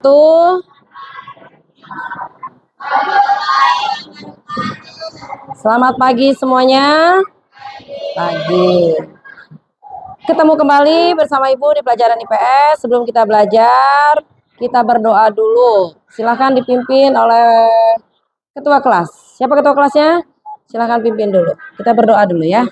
wabarakatuh. Selamat pagi semuanya. Pagi. Ketemu kembali bersama Ibu di pelajaran IPS. Sebelum kita belajar, kita berdoa dulu. Silahkan dipimpin oleh ketua kelas. Siapa ketua kelasnya? Silahkan pimpin dulu. Kita berdoa dulu ya.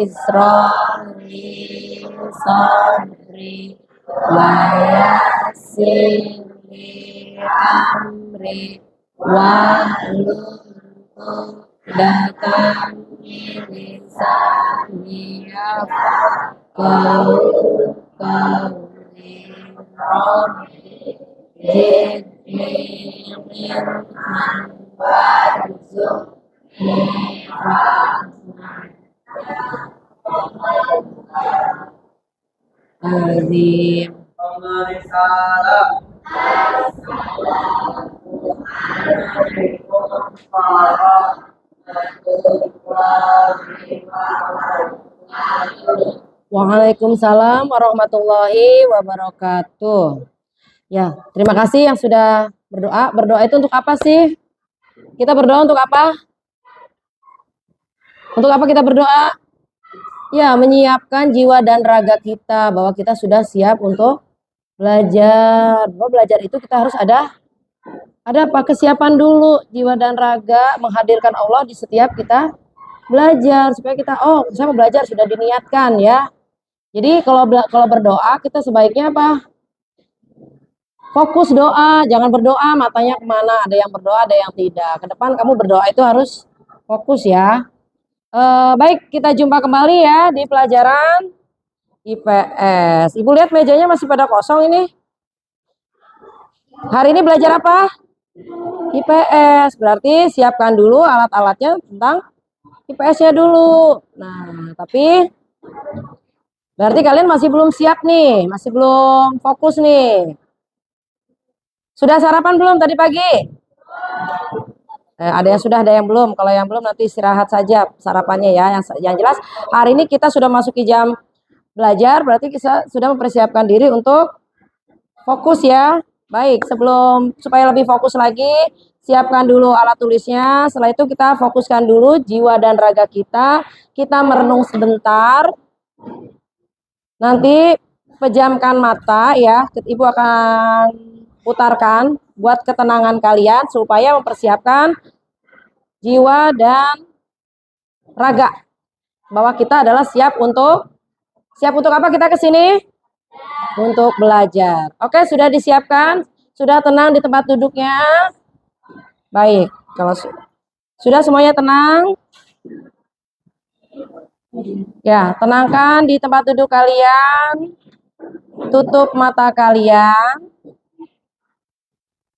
Bisroli sabri wa yassirli amri wahlul uqdatam min lisani yafqahu qawli rabbi zidni ilman warzuqni azim. Waalaikumsalam warahmatullahi wabarakatuh. Ya, terima kasih yang sudah berdoa. Berdoa itu untuk apa sih? Kita berdoa untuk apa? Untuk apa kita berdoa? Ya, menyiapkan jiwa dan raga kita bahwa kita sudah siap untuk belajar. Bahwa belajar itu kita harus ada apa? Kesiapan dulu, jiwa dan raga menghadirkan Allah di setiap kita belajar supaya kita saya mau belajar, sudah diniatkan ya. Jadi kalau berdoa kita sebaiknya apa? Fokus doa, jangan berdoa matanya kemana, ada yang berdoa, ada yang tidak. Ke depan kamu berdoa itu harus fokus ya. Baik, kita jumpa kembali ya di pelajaran IPS. Ibu lihat mejanya masih pada kosong ini. Hari ini belajar apa? IPS, berarti siapkan dulu alat-alatnya tentang IPS-nya dulu. Nah, tapi berarti kalian masih belum siap nih, masih belum fokus nih. Sudah sarapan belum tadi pagi? Ada yang sudah, ada yang belum. Kalau yang belum nanti istirahat saja sarapannya ya. Yang jelas hari ini kita sudah masuki jam belajar, berarti kita sudah mempersiapkan diri untuk fokus ya. Baik, supaya lebih fokus lagi, siapkan dulu alat tulisnya. Setelah itu kita fokuskan dulu jiwa dan raga kita. Kita merenung sebentar. Nanti pejamkan mata ya. Ibu akan putarkan buat ketenangan kalian supaya mempersiapkan jiwa dan raga bahwa kita adalah siap untuk apa kita ke sini? Untuk belajar. Oke, sudah disiapkan? Sudah tenang di tempat duduknya? Baik, kalau sudah semuanya tenang? Ya, tenangkan di tempat duduk kalian. Tutup mata kalian.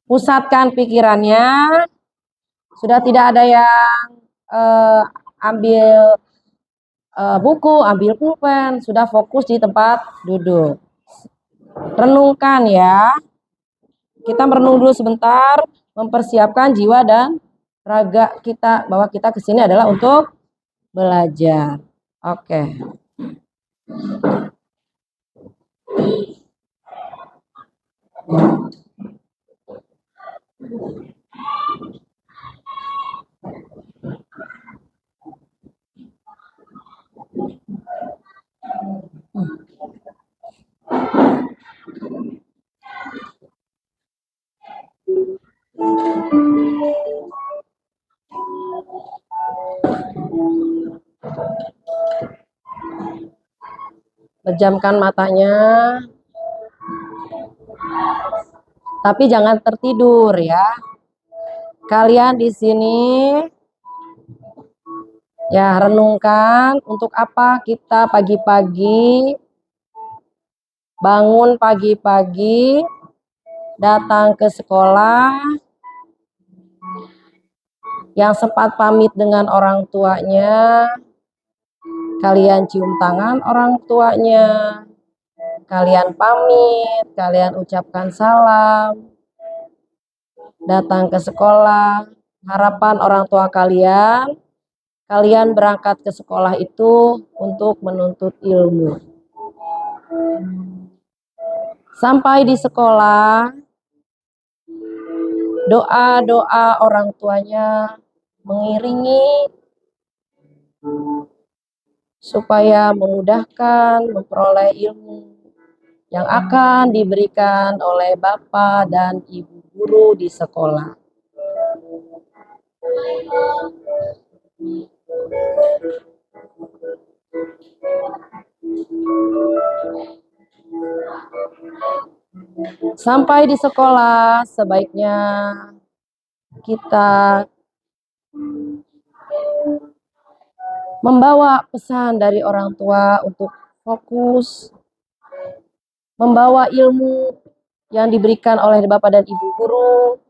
Pusatkan pikirannya. Sudah tidak ada yang ambil buku, ambil pulpen, sudah fokus di tempat duduk. Renungkan ya. Kita merenung dulu sebentar, mempersiapkan jiwa dan raga kita bahwa kita kesini adalah untuk belajar. Oke. Pejamkan matanya. Tapi jangan tertidur ya. Kalian di sini ya renungkan untuk apa kita pagi-pagi bangun pagi-pagi datang ke sekolah, yang sempat pamit dengan orang tuanya, kalian cium tangan orang tuanya, kalian pamit, kalian ucapkan salam, datang ke sekolah. Harapan orang tua kalian, kalian berangkat ke sekolah itu untuk menuntut ilmu. Sampai di sekolah, doa-doa orang tuanya mengiringi supaya memudahkan memperoleh ilmu yang akan diberikan oleh Bapak dan Ibu guru di sekolah. Sampai di sekolah, sebaiknya kita membawa pesan dari orang tua untuk fokus, membawa ilmu yang diberikan oleh Bapak dan Ibu guru,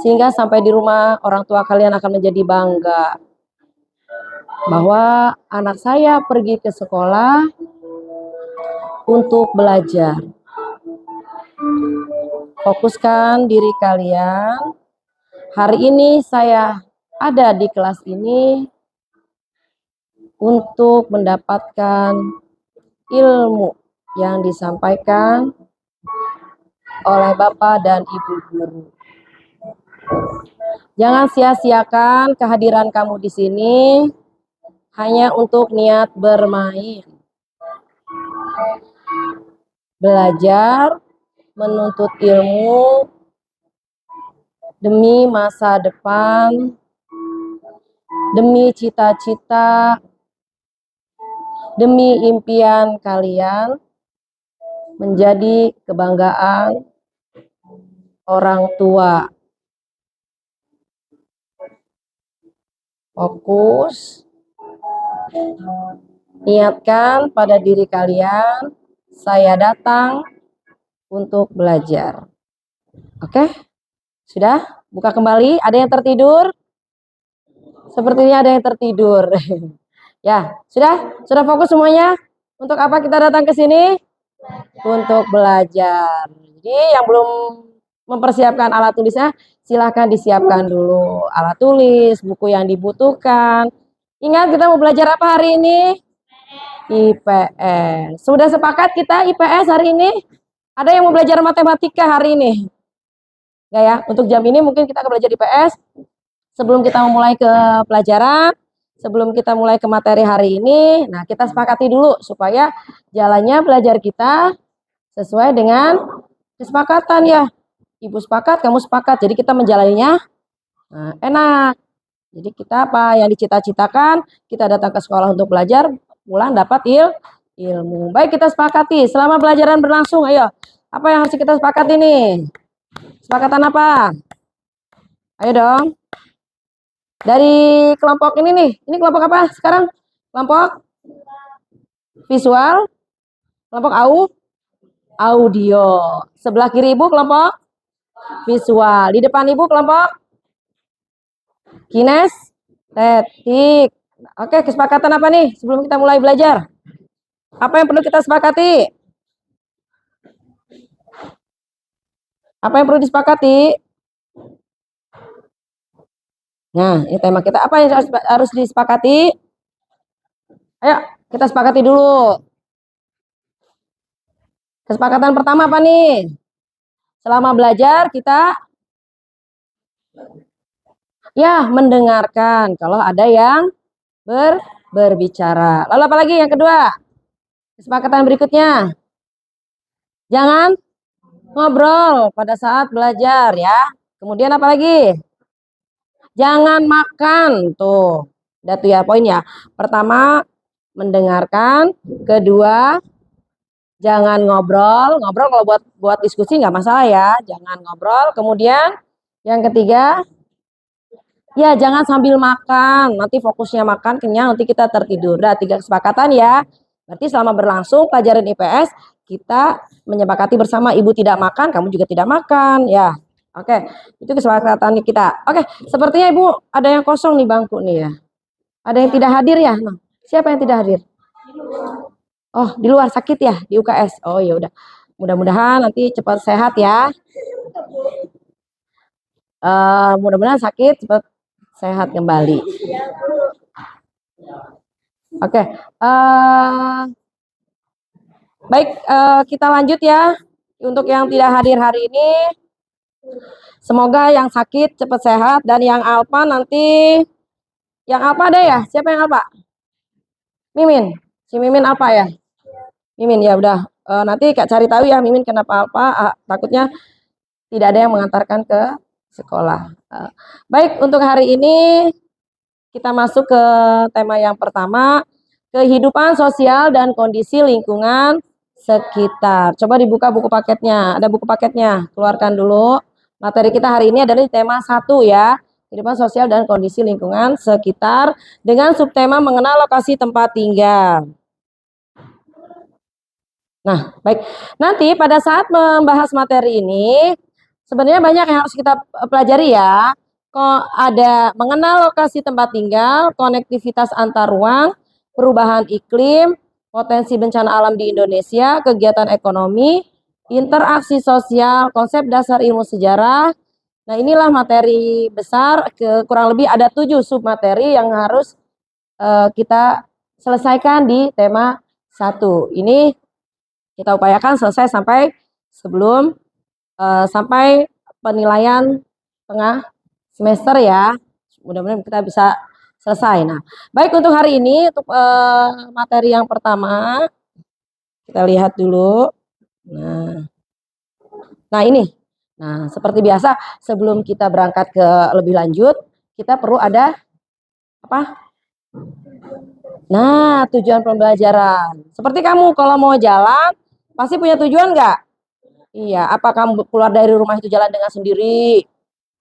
sehingga sampai di rumah orang tua kalian akan menjadi bangga bahwa anak saya pergi ke sekolah untuk belajar. Fokuskan diri kalian. Hari ini saya ada di kelas ini untuk mendapatkan ilmu yang disampaikan oleh Bapak dan Ibu guru. Jangan sia-siakan kehadiran kamu di sini hanya untuk niat bermain. Belajar, menuntut ilmu demi masa depan, demi cita-cita, demi impian kalian menjadi kebanggaan orang tua. Fokus, niatkan pada diri kalian, saya datang untuk belajar. Oke? Sudah? Buka kembali. Ada yang tertidur? Sepertinya ada yang tertidur. Ya, sudah? Sudah fokus semuanya? Untuk apa kita datang ke sini? Untuk belajar. Jadi yang belum mempersiapkan alat tulisnya, silahkan disiapkan dulu alat tulis, buku yang dibutuhkan. Ingat kita mau belajar apa hari ini? IPS. Sudah sepakat kita IPS hari ini? Ada yang mau belajar matematika hari ini? Enggak ya? Untuk jam ini mungkin kita akan belajar IPS. Sebelum kita memulai ke pelajaran, sebelum kita mulai ke materi hari ini, nah kita sepakati dulu supaya jalannya belajar kita sesuai dengan kesepakatan ya. Ibu sepakat, kamu sepakat. Jadi kita menjalaninya enak. Jadi kita apa yang dicita-citakan, kita datang ke sekolah untuk belajar, pulang dapat ilmu. Baik, kita sepakati. Selama pelajaran berlangsung, ayo. Apa yang harus kita sepakati nih? Sepakatan apa? Ayo dong. Dari kelompok ini nih. Ini kelompok apa sekarang? Kelompok visual, kelompok audio. Sebelah kiri ibu kelompok visual. Di depan ibu kelompok kinestetik. Oke, kesepakatan apa nih sebelum kita mulai belajar? Apa yang perlu kita sepakati? Apa yang perlu disepakati? Nah, ini tema kita. Apa yang harus disepakati? Ayo, kita sepakati dulu. Kesepakatan pertama apa nih? Selama belajar kita ya mendengarkan kalau ada yang berbicara. Lalu apa lagi yang kedua? Kesepakatan berikutnya. Jangan ngobrol pada saat belajar ya. Kemudian apa lagi? Jangan makan. Tuh. Udah tuh ya poinnya. Pertama, mendengarkan. Kedua, jangan ngobrol. Ngobrol kalau buat diskusi nggak masalah ya. Jangan ngobrol. Kemudian yang ketiga, ya jangan sambil makan. Nanti fokusnya makan, kenyang, nanti kita tertidur. Udah 3 kesepakatan ya. Berarti selama berlangsung pelajaran IPS, kita menyepakati bersama, ibu tidak makan, kamu juga tidak makan. Ya, oke. Itu kesepakatan kita. Oke, sepertinya ibu ada yang kosong nih bangku nih ya. Ada yang tidak hadir ya? Nah, siapa yang tidak hadir? Oh, di luar sakit ya di UKS. Oh ya udah. Mudah-mudahan nanti cepat sehat ya. Mudah-mudahan sakit cepat sehat kembali. Oke. Baik, kita lanjut ya. Untuk yang tidak hadir hari ini, semoga yang sakit cepat sehat dan yang alpa nanti, yang alpa ada ya? Siapa yang alpa? Mimin. Si Mimin apa ya? Mimin ya udah. Nanti Kak cari tahu ya Mimin kenapa alpa. Takutnya tidak ada yang mengantarkan ke sekolah. Baik, untuk hari ini kita masuk ke tema yang pertama, kehidupan sosial dan kondisi lingkungan sekitar. Coba dibuka buku paketnya. Ada buku paketnya. Keluarkan dulu. Materi kita hari ini adalah tema 1 ya. Kehidupan sosial dan kondisi lingkungan sekitar dengan subtema mengenal lokasi tempat tinggal. Nah, baik. Nanti pada saat membahas materi ini, sebenarnya banyak yang harus kita pelajari ya. Kok ada mengenal lokasi tempat tinggal, konektivitas antar ruang, perubahan iklim, potensi bencana alam di Indonesia, kegiatan ekonomi, interaksi sosial, konsep dasar ilmu sejarah. Nah, inilah materi besar, kurang lebih ada 7 submateri yang harus kita selesaikan di tema 1. Ini kita upayakan selesai sampai sebelum sampai penilaian tengah semester ya. Mudah-mudahan kita bisa selesai. Nah, baik untuk hari ini untuk materi yang pertama kita lihat dulu. Nah ini. Nah, seperti biasa sebelum kita berangkat ke lebih lanjut, kita perlu ada apa? Nah, tujuan pembelajaran. Seperti kamu kalau mau jalan, pasti punya tujuan nggak? Iya, apa kamu keluar dari rumah itu jalan dengan sendiri?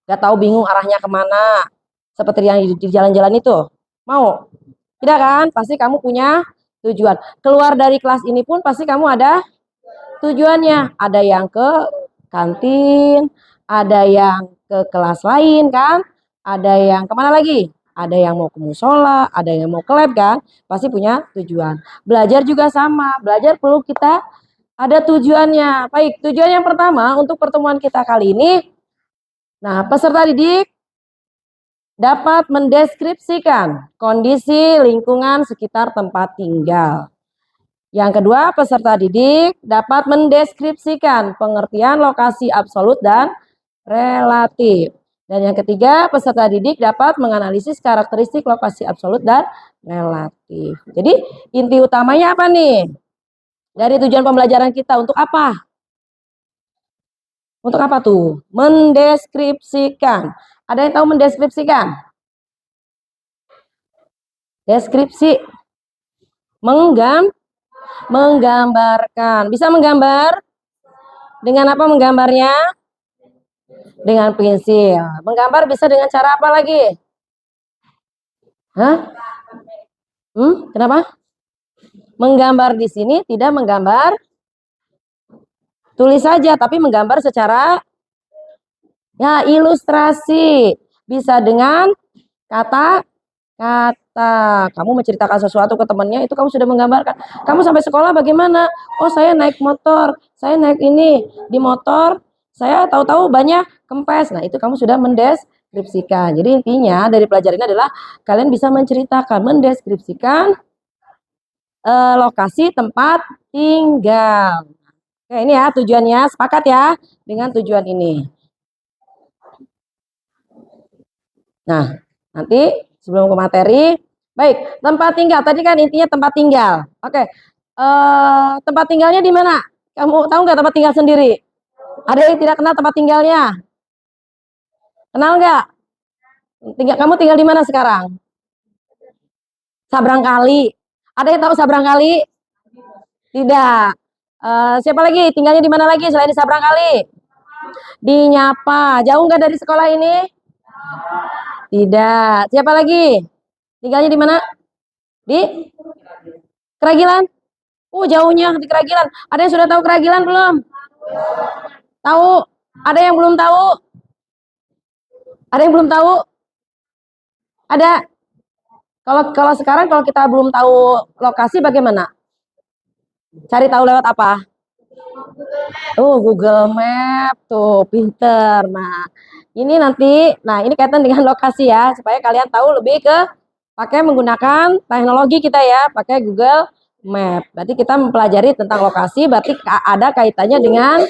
Gak tahu bingung arahnya kemana? Seperti yang di jalan-jalan itu. Mau? Tidak kan? Pasti kamu punya tujuan. Keluar dari kelas ini pun pasti kamu ada tujuannya. Ada yang ke kantin, ada yang ke kelas lain kan? Ada yang kemana lagi? Ada yang mau ke musola, ada yang mau ke lab kan? Pasti punya tujuan. Belajar juga sama. Belajar perlu kita ada tujuannya. Baik, tujuan yang pertama untuk pertemuan kita kali ini. Nah, peserta didik dapat mendeskripsikan kondisi lingkungan sekitar tempat tinggal. Yang kedua, peserta didik dapat mendeskripsikan pengertian lokasi absolut dan relatif. Dan yang ketiga, peserta didik dapat menganalisis karakteristik lokasi absolut dan relatif. Jadi, inti utamanya apa nih? Dari tujuan pembelajaran kita untuk apa? Untuk apa tuh? Mendeskripsikan. Ada yang tahu mendeskripsikan? Deskripsi. Menggambarkan. Bisa menggambar? Dengan apa menggambarnya? Dengan pensil. Menggambar bisa dengan cara apa lagi? Hah? Kenapa? Menggambar di sini tidak menggambar tulis saja, tapi menggambar secara ya ilustrasi. Bisa dengan kata-kata. Kamu menceritakan sesuatu ke temannya, itu kamu sudah menggambarkan. Kamu sampai sekolah bagaimana? Oh, saya naik motor, saya naik ini di motor, saya tahu-tahu banyak kempes. Nah, itu kamu sudah mendeskripsikan. Jadi intinya dari pelajaran ini adalah kalian bisa menceritakan, mendeskripsikan lokasi tempat tinggal. Oke, ini ya tujuannya, sepakat ya dengan tujuan ini. Nah, nanti sebelum ke materi, baik, tempat tinggal. Tadi kan intinya tempat tinggal. Oke, Tempat tinggalnya di mana? Kamu tahu nggak tempat tinggal sendiri? Ada yang tidak kenal tempat tinggalnya? Kenal nggak? Kamu tinggal di mana sekarang? Sabrang kali. Ada yang tahu sabrang kali? Tidak. Siapa lagi? Tinggalnya di mana lagi selain di sabrang kali? Di Nyapa. Jauh nggak dari sekolah ini? Tidak. Siapa lagi? Tinggalnya di mana? Di Keragilan. Jauhnya di Keragilan. Ada yang sudah tahu Keragilan belum? Tahu? Ada yang belum tahu? Ada yang belum tahu? Ada. Kalau sekarang kalau kita belum tahu lokasi bagaimana? Cari tahu lewat apa? Google Map tuh, pinter. Nah, ini kaitan dengan lokasi ya, supaya kalian tahu lebih ke pakai menggunakan teknologi kita ya, pakai Google Map. Berarti kita mempelajari tentang lokasi, berarti ada kaitannya dengan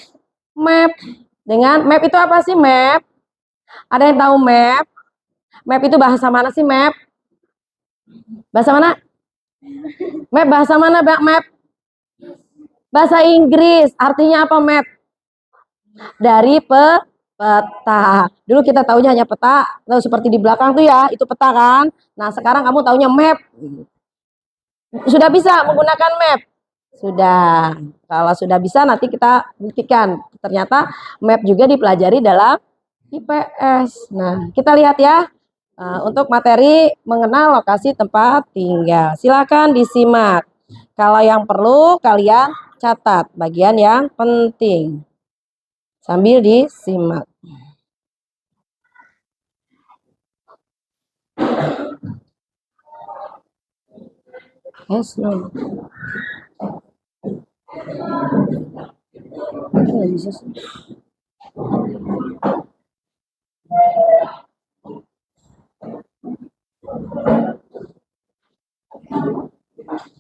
map. Dengan map itu apa sih map? Ada yang tahu map? Map itu bahasa mana sih map? Bahasa mana? Map bahasa mana, map? Bahasa Inggris. Artinya apa map? Dari peta. Dulu kita tahunya hanya peta, lalu seperti di belakang tuh ya, itu peta kan. Nah, sekarang kamu tahunya map. Sudah bisa menggunakan map? Sudah. Kalau sudah bisa nanti kita buktikan. Ternyata map juga dipelajari dalam IPS. Nah, kita lihat ya. Untuk materi mengenal lokasi tempat tinggal. Silakan disimak. Kalau yang perlu kalian catat bagian yang penting. Sambil disimak. Yes, no. Nggak bisa sih.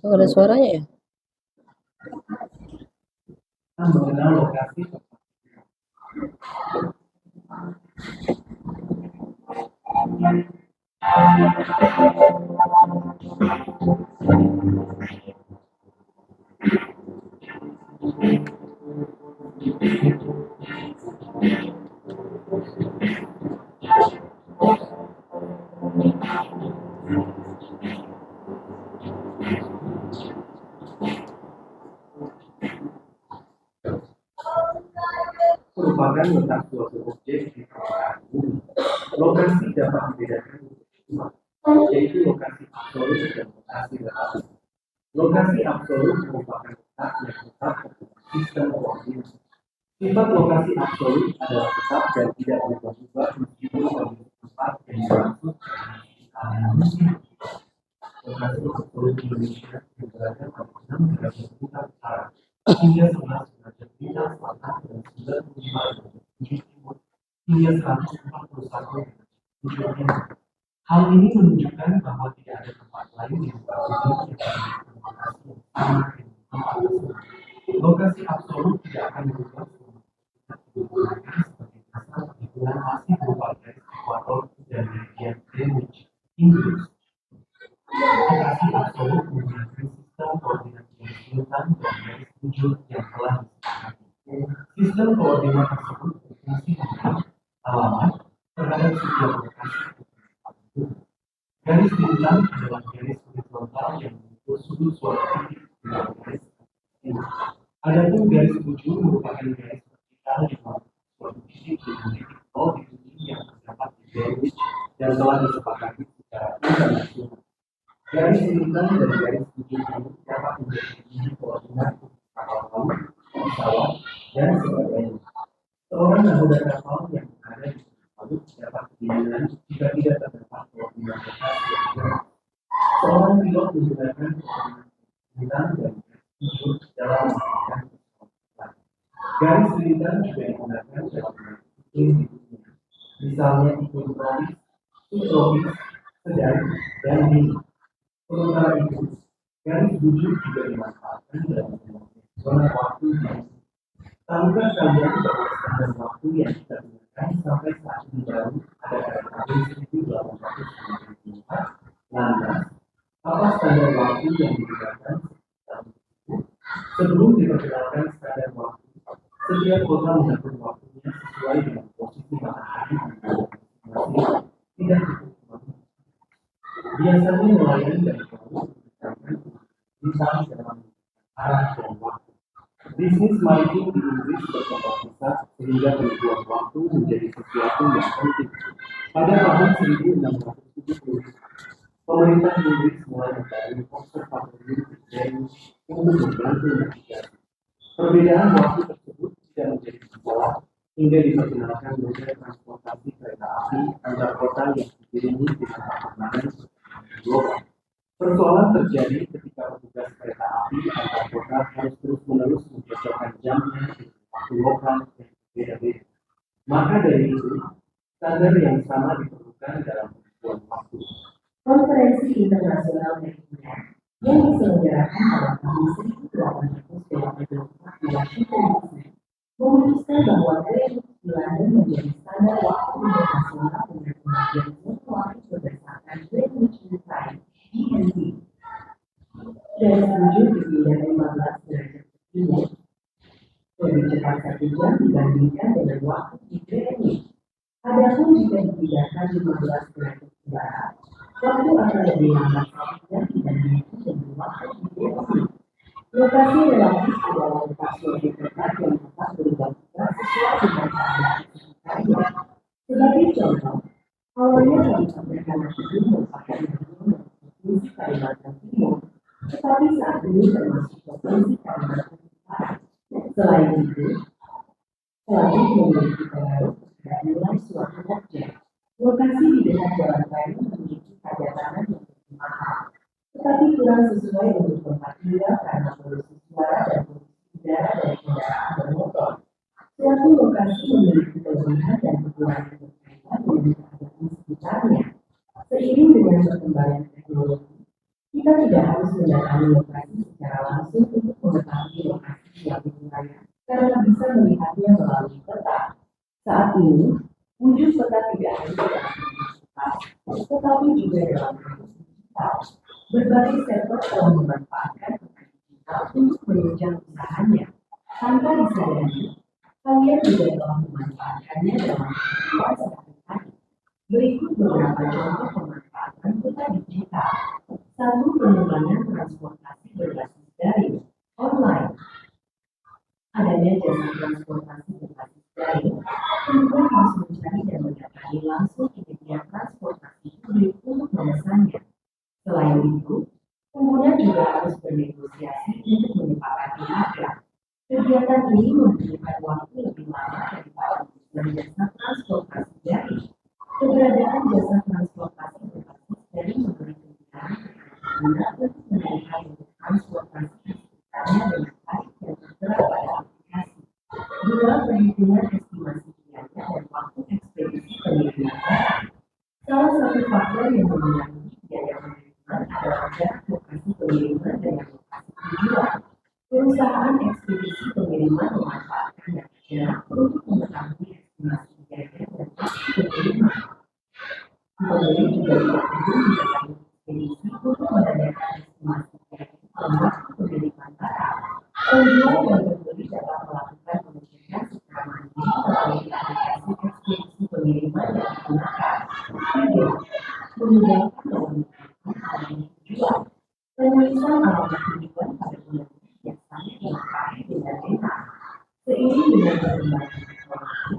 Ada suaranya ya? Mengenal lokasi. Merupakan letak suatu objek di permukaan bumi. Lokasi dapat dibedakan yaitu lokasi absolut dan lokasi relatif. Lokasi absolut merupakan letak yang tetap dalam sistem koordinat. Sifat lokasi absolut adalah tetap dan tidak berubah-ubah meskipun kondisi tempat yang dimaksud. Lokasi absolut Indonesia berada pada 6 derajat bintang utara hingga 11 derajat bintang selatan dan 95 derajat timur hingga 141 derajat timur. Hal ini menunjukkan bahwa tidak ada tempat lain di muka bumi yang memiliki lokasi yang sama dengan tempat tersebut. Lokasi absolut tidak akan berubah selama kita digunakan sebagai dasar perhitungan masih berupa garis ekuator dan meridian Greenwich, Inggris. Lokasi absolut menggunakan sistem koordinat garis bintang dan garis tujuh yang telah disepakati. Sistem koordinat tersebut berfungsi memberi alamat terhadap setiap lokasi. Garis bintang adalah garis horizontal yang mengukur sudut suatu titik dengan garis ini. Adapun garis tujuh merupakan garis vertikal yang mengukur suatu titik dengan titik nol di bumi yang terdapat di Greenwich dan telah disepakati secara internasional. Garis bintang dan garis tujuh ini dapat menjadi koordinat kapal laut, pesawat, dan sebagainya. Seorang nakoda kapal yang berada di laut dapat kebingungan jika tidak terdapat koordinat lokasi yang jelas. Seorang pilot menggunakan koordinat bintang dan garis tujuh dalam menggunakan pesawat. Garis bintang juga digunakan dalam menentukan iklim di dunia, misalnya iklim tropis, subtropis, sedang, dan dingin. Sementara itu, garis tujuh juga dimanfaatkan dalam zona waktu yang tahukah kalian bahwa standar waktu yang kita gunakan sampai saat ini baru ada pada tahun 1894? Lantas, apa standar waktu yang digunakan tahun itu? berdasarkan standar waktu. Setiap kota mengatur waktunya sesuai dengan posisi matahari di wilayah masing-masing, tidak cukup. Biasanya nelayan dari laut berdasarkan bintang dalam arah dan waktu. Bisnis maritim di Inggris berkembang pesat sehingga penentuan waktu menjadi sesuatu yang penting. Pada tahun 1670, pemerintah Inggris mulai membangun observatorium di Greenwich untuk membantu navigasi. Perbedaan waktu tersebut tidak menjadi masalah hingga diperkenalkan moda transportasi kereta api antar kota yang diiringi dengan perkembangan global. Persoalan terjadi ketika petugas kereta api antar kota harus terus-menerus mencocokkan jamnya dengan waktu lokal yang berbeda-beda. Maka dari itu, standar yang sama diperlukan dalam penentuan waktu. Konferensi Internasional Reguler yang diselenggarakan pada tahun 1884 di Washington DC memutuskan bahwa Greenwich di London menjadi standar waktu internasional dengan pembagian waktu berdasarkan Greenwich Mean Time (GMT) dan setuju dipindah 15 derajat ke timur lebih cepat 1 jam dibandingkan dengan waktu di Greenwich. Adapun jika dipindahkan 15 derajat ke barat, waktu akan lebih lambat 1 jam dibandingkan dengan waktu di Greenwich. Lokasi relatif adalah lokasi lebih dekat yang dapat berubah sesuai dengan keadaan sekitarnya. Sebagai contoh, awalnya Kabupaten Tanah Timur merupakan bagian dari Provinsi Kalimantan Timur, tetapi saat ini termasuk Provinsi Kalimantan Utara. Selain itu, langit memiliki pengaruh terhadap nilai suatu objek. Lokasi di dekat jalan raya memiliki harga tanah yang lebih mahal, tetapi kurang sesuai untuk tempat tinggal karena polusi suara dan polusi udara dari kendaraan bermotor. Suatu lokasi memiliki kelebihan dan kekurangan berkaitan dengan keadaan sekitarnya. Seiring dengan perkembangan teknologi, kita tidak harus mendatangi lokasi secara langsung untuk mengetahui lokasi suatu wilayah karena bisa melihatnya melalui peta. Saat ini, wujud peta tidak hanya dalam bentuk kertas, tetapi juga dalam bentuk digital. Berbagai sektor telah memanfaatkan peta digital untuk menunjang usahanya. Tanpa disadari, kalian juga telah memanfaatkannya dalam kehidupan sehari-hari. Berikut beberapa contoh pemanfaatan peta digital. 1. Pengembangan transportasi berbasis daring online. Adanya jasa transportasi berbasis daring, penumpang harus mencari dan mendatangi langsung penyedia transportasi publik untuk memesannya. Selain itu, pengguna juga harus bernegosiasi untuk menyepakati harga. Kegiatan ini membutuhkan waktu lebih lama daripada memesan jasa transportasi daring. Keberadaan jasa transportasi berbasis daring memberi kemudahan kepada pengguna untuk melihat bentuk transportasi di sekitarnya dengan baik dan tertera pada aplikasi. 2. Perhitungan estimasi biaya dan waktu ekspedisi pengiriman barang. Salah satu faktor yang mempengaruhi biaya pengiriman adalah jarak lokasi pengiriman dengan lokasi tujuan. Perusahaan ekspedisi pengiriman memanfaatkan data jarak untuk mengetahui estimasi biaya dan waktu pengiriman. Pembeli juga tidak perlu mendatangi ekspedisi untuk menanyakan estimasi biaya dan waktu pengiriman barang. Penjual dan pembeli dapat melakukan pengecekan secara mandiri melalui aplikasi ekspedisi pengiriman yang digunakan. 3. Memudahkan dalam menentukan tujuan. Penulisan alamat tujuan pada bulan yang sangat dilengkapi dengan data. Seiring dengan perkembangan teknologi,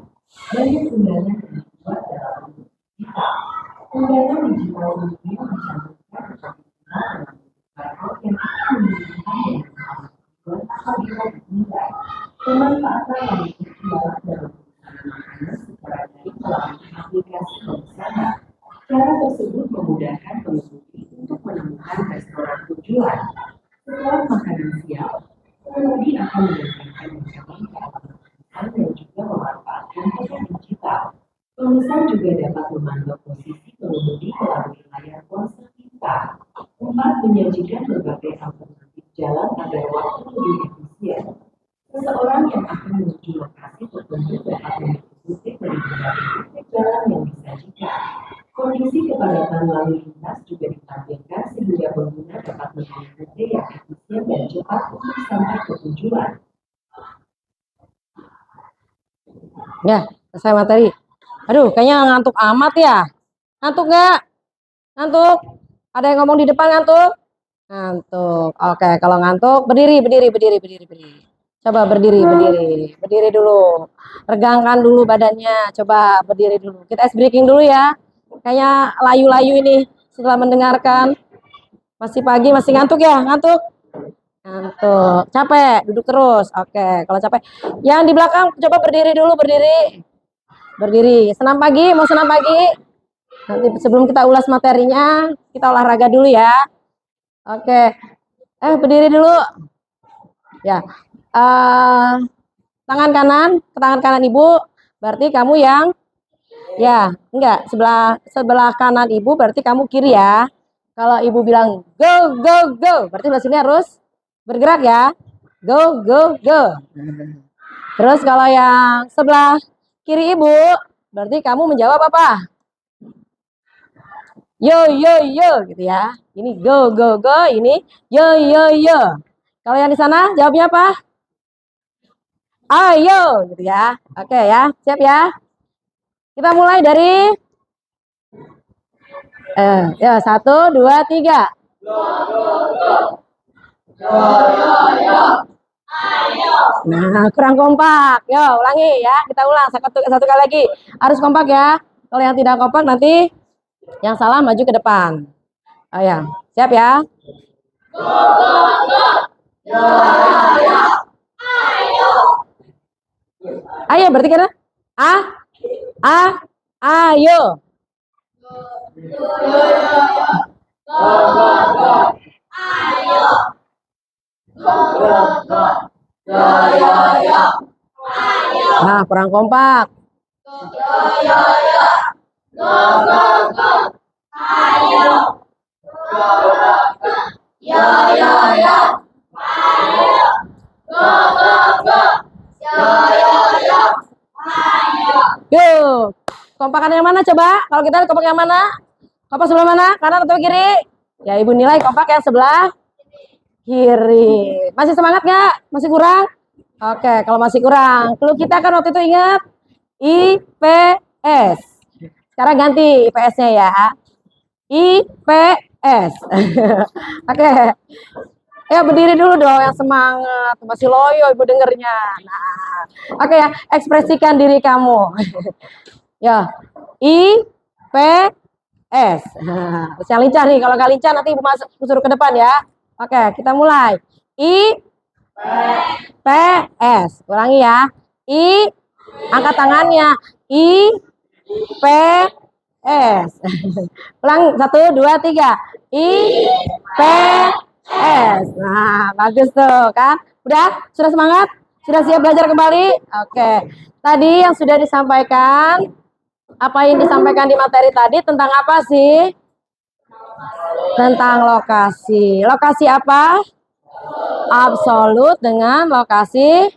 banyak undangan yang dibuat dalam bentuk digital. Undangan digital ini dicantumkan tetapi pula dalam bentuk barcode yang akan menunjukkan dengan alamat tujuan apabila ditinggal. Pemanfaatan lain adalah dalam pemesanan makanan secara daring melalui aplikasi pemesanan. Cara tersebut memudahkan pengemudi untuk menemukan restoran tujuan. Setelah makanan siap, pengemudi akan mengantarkan makanan ke alamat pemesan dan juga memanfaatkan peta digital. Pemesan juga dapat memantau posisi pengemudi melalui layar ponsel pintar. 4. Menyajikan berbagai alternatif jalan agar waktu lebih efisien. Seseorang yang akan menuju lokasi tertentu dapat mengikuti dari berbagai titik jalan yang disajikan. Kondisi kepadatan lalu lintas juga ditampilkan sehingga pengguna dapat memilih rute yang efisien dan cepat untuk sampai ke tujuan. Ya, selesai materi. Aduh, kayaknya ngantuk amat ya. Ngantuk nggak? Ngantuk? Ada yang ngomong di depan ngantuk? Ngantuk. Oke, kalau ngantuk berdiri. Coba berdiri dulu. Regangkan dulu badannya. Coba berdiri dulu. Kita ice breaking dulu ya. Kayaknya layu-layu ini setelah mendengarkan. Masih pagi, masih ngantuk ya? Ngantuk? Ngantuk. Capek, duduk terus. Oke, kalau capek. Yang di belakang coba berdiri dulu, berdiri. Berdiri. Senam pagi, mau senam pagi? Nanti sebelum kita ulas materinya, kita olahraga dulu ya. Oke. Berdiri dulu. Ya. Tangan kanan, ke tangan kanan Ibu. Berarti kamu yang ya, enggak, sebelah kanan Ibu berarti kamu kiri ya. Kalau Ibu bilang go go go, berarti sebelah sini harus bergerak ya. Go go go. Terus kalau yang sebelah kiri Ibu, berarti kamu menjawab apa? Yo yo yo gitu ya. Ini go go go, ini yo yo yo. Kalau yang di sana jawabnya apa? Ayo gitu ya. Oke ya, siap ya. Kita mulai dari ya 1, 2, 3. Nah, kurang kompak. Yo, ulangi ya. Kita ulang satu kali lagi. Harus kompak ya. Kalau yang tidak kompak nanti yang salah maju ke depan. Oh ya, siap ya. Ayo berarti kan? A, A, ayo. Nah, kurang kompak. Yuk, kompakan yang mana coba? Kalau kita kompak yang mana? Kompak sebelah mana? Kanan atau kiri? Ya, Ibu nilai kompak yang sebelah kiri. Masih semangat nggak? Masih kurang? Oke, kalau masih kurang. Clue kita kan waktu itu ingat IPS. Sekarang ganti IPS-nya ya. IPS. Oke. Ya berdiri dulu dong yang semangat. Masih loyo Ibu dengernya. Nah, oke ya, ekspresikan diri kamu. Ya, IPS. Nah, yang lincah nih. Kalau nggak lincah nanti Ibu suruh ke depan ya. Oke, kita mulai. IPS. Ulangi ya. Angkat tangannya. IPS. Ulang 1, 2, 3. IPS. Nah, bagus tuh kan. Udah? Sudah semangat? Sudah siap belajar kembali? Oke. Tadi yang sudah disampaikan, apa yang disampaikan di materi tadi tentang apa sih? Tentang lokasi. Lokasi apa? Absolut dengan lokasi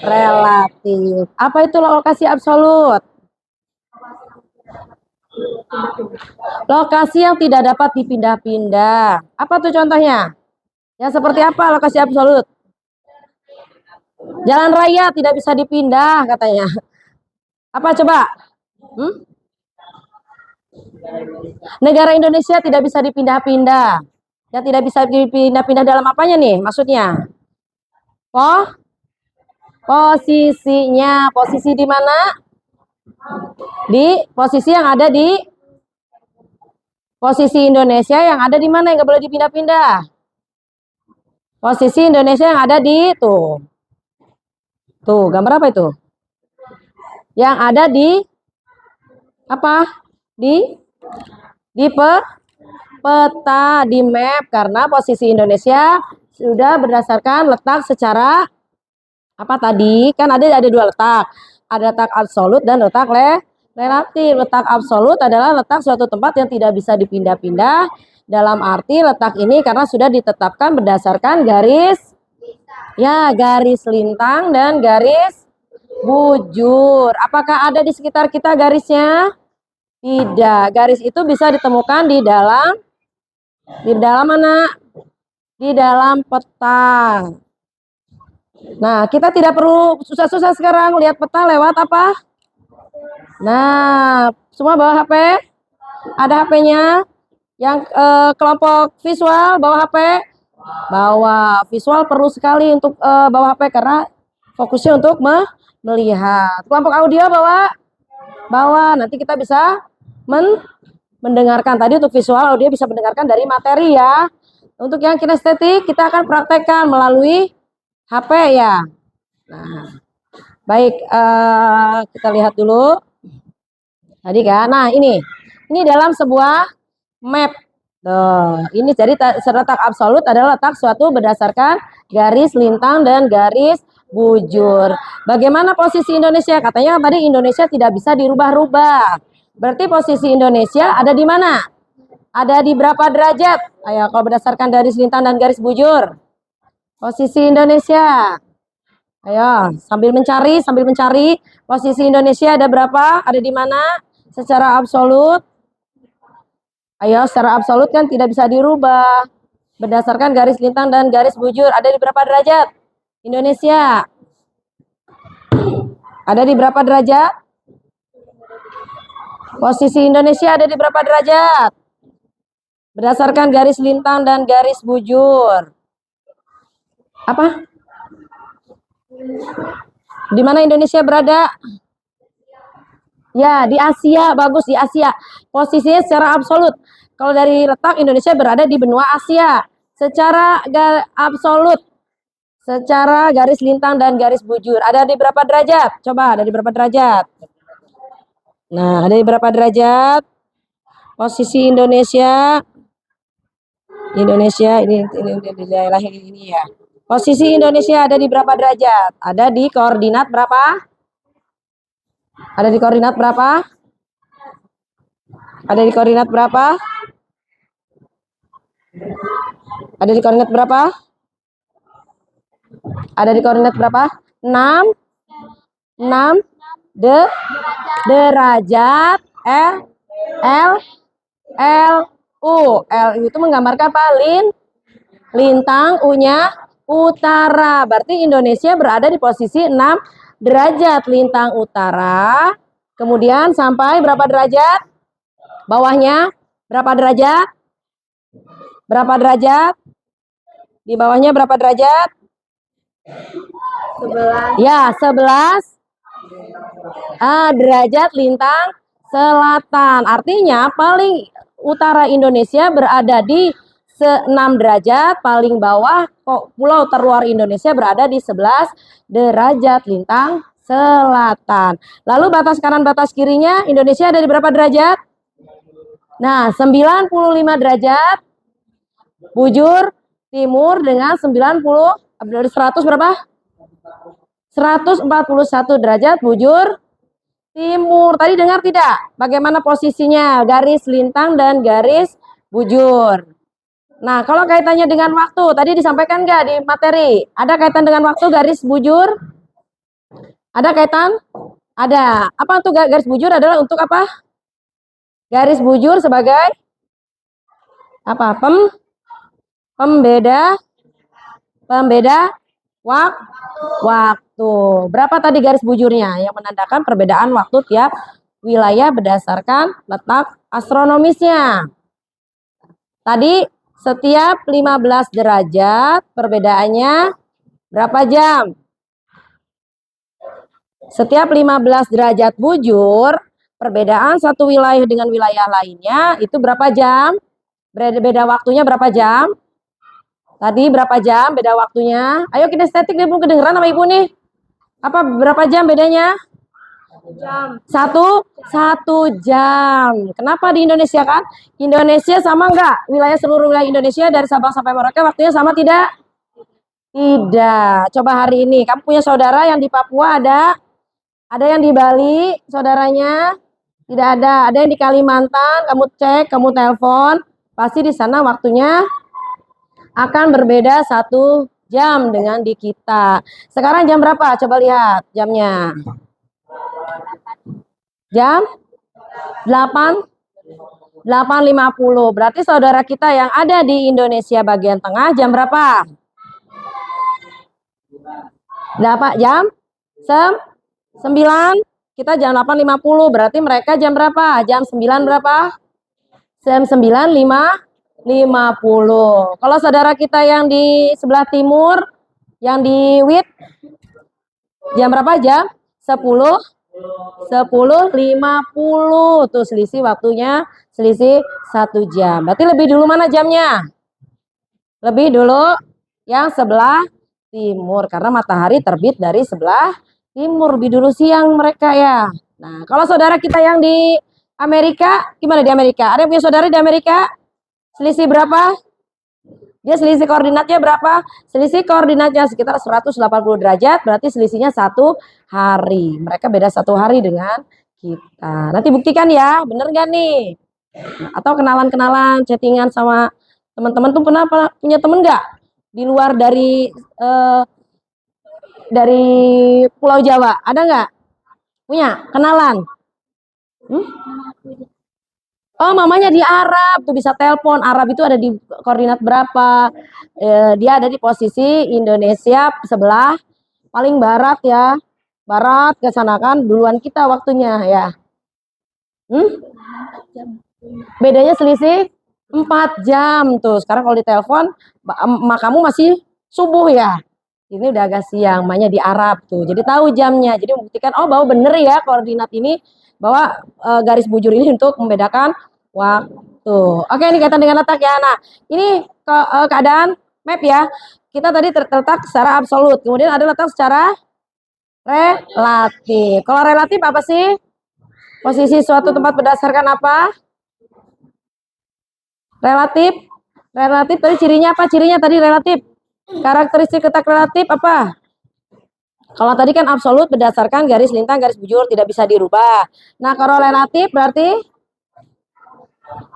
relatif. Apa itu lokasi absolut? Lokasi yang tidak dapat dipindah-pindah. Apa tuh contohnya? Ya seperti apa lokasi absolut? Jalan raya tidak bisa dipindah katanya. Apa coba? Negara Indonesia tidak bisa dipindah-pindah. Ya tidak bisa dipindah-pindah dalam apanya nih maksudnya? Posisinya. Posisi di mana? Di posisi yang ada di posisi Indonesia yang ada di mana yang nggak boleh dipindah-pindah? Posisi Indonesia yang ada di tuh. Tuh, gambar apa itu? Yang ada di apa? Di peta, di map, karena posisi Indonesia sudah berdasarkan letak secara apa tadi? Kan ada 2 letak. Ada letak absolut dan letak relatif. Letak absolut adalah letak suatu tempat yang tidak bisa dipindah-pindah. Dalam arti letak ini karena sudah ditetapkan berdasarkan garis lintang dan garis bujur. Apakah ada di sekitar kita garisnya? Tidak. Garis itu bisa ditemukan di dalam mana? Di dalam peta. Nah, kita tidak perlu susah-susah sekarang lihat peta lewat apa? Nah, semua bawa HP? Ada HP-nya? Yang kelompok visual bawa HP? Bawa. Visual perlu sekali untuk bawa HP karena fokusnya untuk melihat. Kelompok audio bawa? Bawa. Nanti kita bisa mendengarkan. Tadi untuk visual, audio bisa mendengarkan dari materi ya. Untuk yang kinestetik kita akan praktekkan melalui HP ya. Nah, baik, kita lihat dulu. Tadi kan, nah ini dalam sebuah map. Tuh, ini jadi letak absolut adalah letak suatu berdasarkan garis lintang dan garis bujur. Bagaimana posisi Indonesia? Katanya tadi Indonesia tidak bisa dirubah-rubah. Berarti posisi Indonesia ada di mana? Ada di berapa derajat? Ayo, kalau berdasarkan garis lintang dan garis bujur. Posisi Indonesia. Ayo, sambil mencari posisi Indonesia ada berapa? Ada di mana? Secara absolut. Ayo, secara absolut kan tidak bisa dirubah. Berdasarkan garis lintang dan garis bujur, ada di berapa derajat? Indonesia. Ada di berapa derajat? Posisi Indonesia ada di berapa derajat? Berdasarkan garis lintang dan garis bujur. Apa? Di mana Indonesia berada? Ya, di Asia. Bagus, di Asia. Posisinya secara absolut. Kalau dari letak, Indonesia berada di benua Asia. Secara absolut. Secara garis lintang dan garis bujur. Ada di berapa derajat? Coba, ada di berapa derajat? Nah, ada di berapa derajat? Posisi Indonesia. Indonesia, ini di daerah ini ya. Posisi Indonesia ada di berapa derajat? Ada di koordinat berapa? Ada di koordinat berapa? Ada di koordinat berapa? Ada di koordinat berapa? Ada di koordinat berapa? 6 derajat L U. L itu menggambarkan apa? Lintang, U-nya utara. Berarti Indonesia berada di posisi 6 derajat lintang utara. Kemudian sampai berapa derajat? Bawahnya berapa derajat? Berapa derajat? Di bawahnya berapa derajat? 11. Ya, 11 derajat lintang selatan. Artinya paling utara Indonesia berada di 6 derajat, paling bawah pulau terluar Indonesia berada di 11 derajat lintang selatan. Lalu batas kanan batas kirinya Indonesia ada di berapa derajat? Nah, 95 derajat bujur timur dengan 90 dari 100 berapa? 141 derajat bujur timur. Tadi dengar tidak? Bagaimana posisinya garis lintang dan garis bujur. Nah, kalau kaitannya dengan waktu, tadi disampaikan nggak di materi? Ada kaitan dengan waktu garis bujur? Ada kaitan? Ada. Apa untuk garis bujur adalah untuk apa? Garis bujur sebagai apa? Pembeda waktu. Berapa tadi garis bujurnya yang menandakan perbedaan waktu tiap wilayah berdasarkan letak astronomisnya. Tadi setiap 15 derajat perbedaannya berapa jam? Setiap 15 derajat bujur perbedaan satu wilayah dengan wilayah lainnya itu berapa jam? Beda waktunya berapa jam? Tadi berapa jam beda waktunya? Ayo kinestetik, dia belum kedengeran sama ibu nih. Apa berapa jam bedanya? Satu jam. Kenapa di Indonesia kan? Indonesia sama enggak? Wilayah seluruh wilayah Indonesia dari Sabang sampai Merauke waktunya sama tidak? Tidak. Coba hari ini kamu punya saudara yang di Papua ada? Ada yang di Bali saudaranya? Tidak ada. Ada yang di Kalimantan, kamu cek, kamu telepon, pasti di sana waktunya akan berbeda 1 jam dengan di kita. Sekarang jam berapa? Coba lihat jamnya. Jam 8.50. Berarti saudara kita yang ada di Indonesia bagian tengah jam berapa? Dapat jam 9. Kita jam 8.50. Berarti mereka jam berapa? Jam 9 berapa? Jam 9.50. Kalau saudara kita yang di sebelah timur, yang di WIT, jam berapa? Jam 10.50. Tuh selisih waktunya, selisih 1 jam. Berarti lebih dulu mana jamnya? Lebih dulu yang sebelah timur. Karena matahari terbit dari sebelah timur. Lebih dulu siang mereka ya. Nah, kalau saudara kita yang di Amerika, gimana di Amerika? Ada yang punya saudara di Amerika? Selisih berapa? Dia selisih koordinatnya berapa? Selisih koordinatnya sekitar 180 derajat, berarti selisihnya 1 hari. Mereka beda 1 hari dengan kita. Nanti buktikan ya, bener gak nih? Atau kenalan-kenalan, chattingan sama teman-teman tuh kenapa? Punya temen gak? Di luar dari Pulau Jawa, ada nggak? Punya kenalan? Oh, mamanya di Arab, tuh bisa telepon. Arab itu ada di koordinat berapa? Dia ada di posisi Indonesia sebelah paling barat ya. Barat ke sana kan duluan kita waktunya ya. Bedanya selisih 4 jam tuh. Sekarang kalau ditelepon, emak kamu masih subuh ya. Ini udah agak siang, emaknya di Arab tuh. Jadi tahu jamnya. Jadi membuktikan oh bahwa bener ya koordinat ini bahwa garis bujur ini untuk membedakan waktu. Oke, ini kaitan dengan letak ya. Nah, ini keadaan map ya. Kita tadi terletak secara absolut. Kemudian ada letak secara relatif. Kalau relatif apa sih? Posisi suatu tempat berdasarkan apa? Relatif. Relatif tadi cirinya apa? Cirinya tadi relatif. Karakteristik letak relatif apa? Kalau tadi kan absolut berdasarkan garis lintang, garis bujur, tidak bisa dirubah. Nah, kalau relatif berarti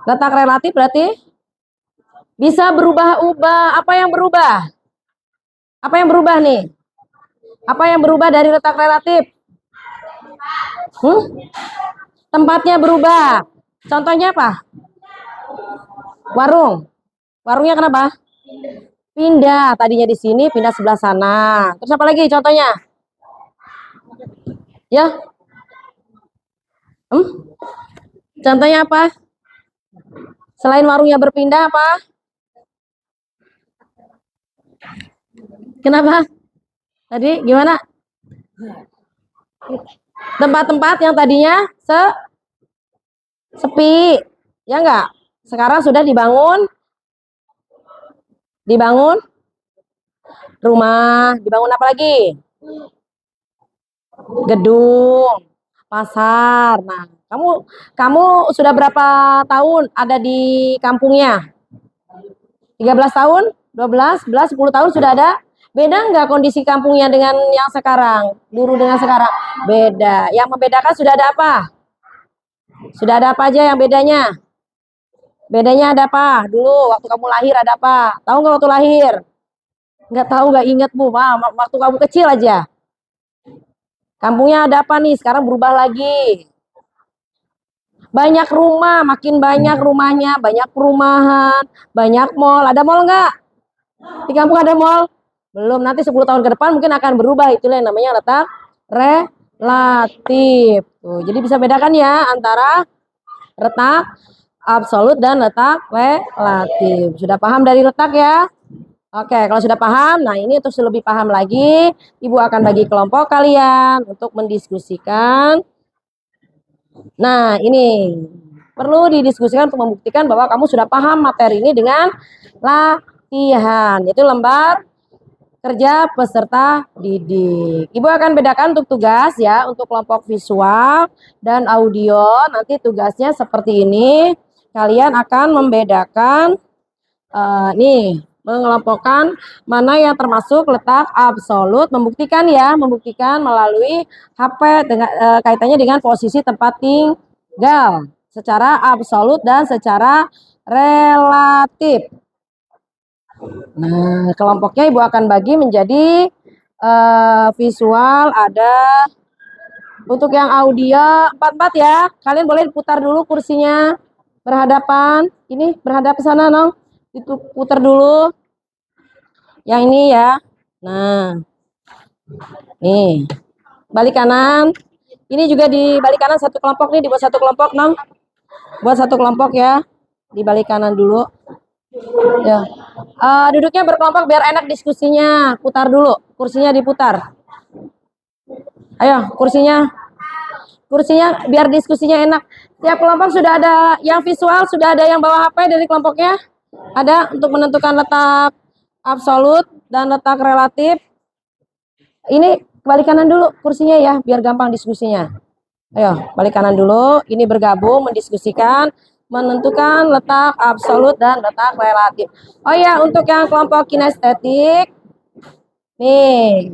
letak relatif berarti bisa berubah-ubah. Apa yang berubah? Apa yang berubah nih? Apa yang berubah dari letak relatif? Tempatnya berubah. Contohnya apa? Warung. Warungnya kenapa? Pindah. Tadinya di sini, pindah sebelah sana. Terus apa lagi contohnya? Ya. Contohnya apa? Selain warungnya berpindah apa? Kenapa? Tadi gimana? Tempat-tempat yang tadinya sepi. Ya enggak? Sekarang sudah dibangun rumah. Dibangun apa lagi? Gedung, pasar. Nah, kamu sudah berapa tahun ada di kampungnya? 13 tahun? 12, 11, 10 tahun sudah ada? Beda nggak kondisi kampungnya dengan yang sekarang? Dulu dengan sekarang? Beda. Yang membedakan sudah ada apa? Sudah ada apa aja yang bedanya? Bedanya ada apa? Dulu waktu kamu lahir ada apa? Tahu nggak waktu lahir? Nggak tahu, nggak inget Bu. Waktu kamu kecil aja. Kampungnya ada apa nih? Sekarang berubah lagi. Banyak rumah, makin banyak rumahnya, banyak perumahan, banyak mall. Ada mall nggak? Di kampung ada mall? Belum, nanti 10 tahun ke depan mungkin akan berubah. Itulah yang namanya letak relatif. Tuh, jadi bisa bedakan ya antara letak absolut dan letak relatif. Sudah paham dari letak ya? Oke, kalau sudah paham, nah ini untuk lebih paham lagi, Ibu akan bagi kelompok kalian untuk mendiskusikan. Nah, ini perlu didiskusikan untuk membuktikan bahwa kamu sudah paham materi ini dengan latihan, yaitu lembar kerja peserta didik. Ibu akan bedakan untuk tugas ya, untuk kelompok visual dan audio. Nanti tugasnya seperti ini. Kalian akan membedakan nih, mengelompokkan mana yang termasuk letak absolut, membuktikan melalui HP dengan kaitannya dengan posisi tempat tinggal secara absolut dan secara relatif. Nah, kelompoknya Ibu akan bagi menjadi visual ada. Untuk yang audio 4-4 ya. Kalian boleh putar dulu kursinya berhadapan. Ini berhadap ke sana, Nong. Itu putar dulu. Yang ini ya. Nah, Nih, balik kanan. Ini juga di balik kanan satu kelompok nih, dibuat satu kelompok, Nong. Buat satu kelompok ya. Di balik kanan dulu. Ya. Duduknya berkelompok biar enak diskusinya. Putar dulu, kursinya diputar. Ayo, kursinya. Kursinya biar diskusinya enak. Tiap kelompok sudah ada yang visual, sudah ada yang bawa HP dari kelompoknya. Ada untuk menentukan letak absolut dan letak relatif. Ini balik kanan dulu kursinya ya, biar gampang diskusinya. Ayo, balik kanan dulu. Ini bergabung, mendiskusikan, menentukan letak absolut dan letak relatif. Oh ya, untuk yang kelompok kinestetik, nih.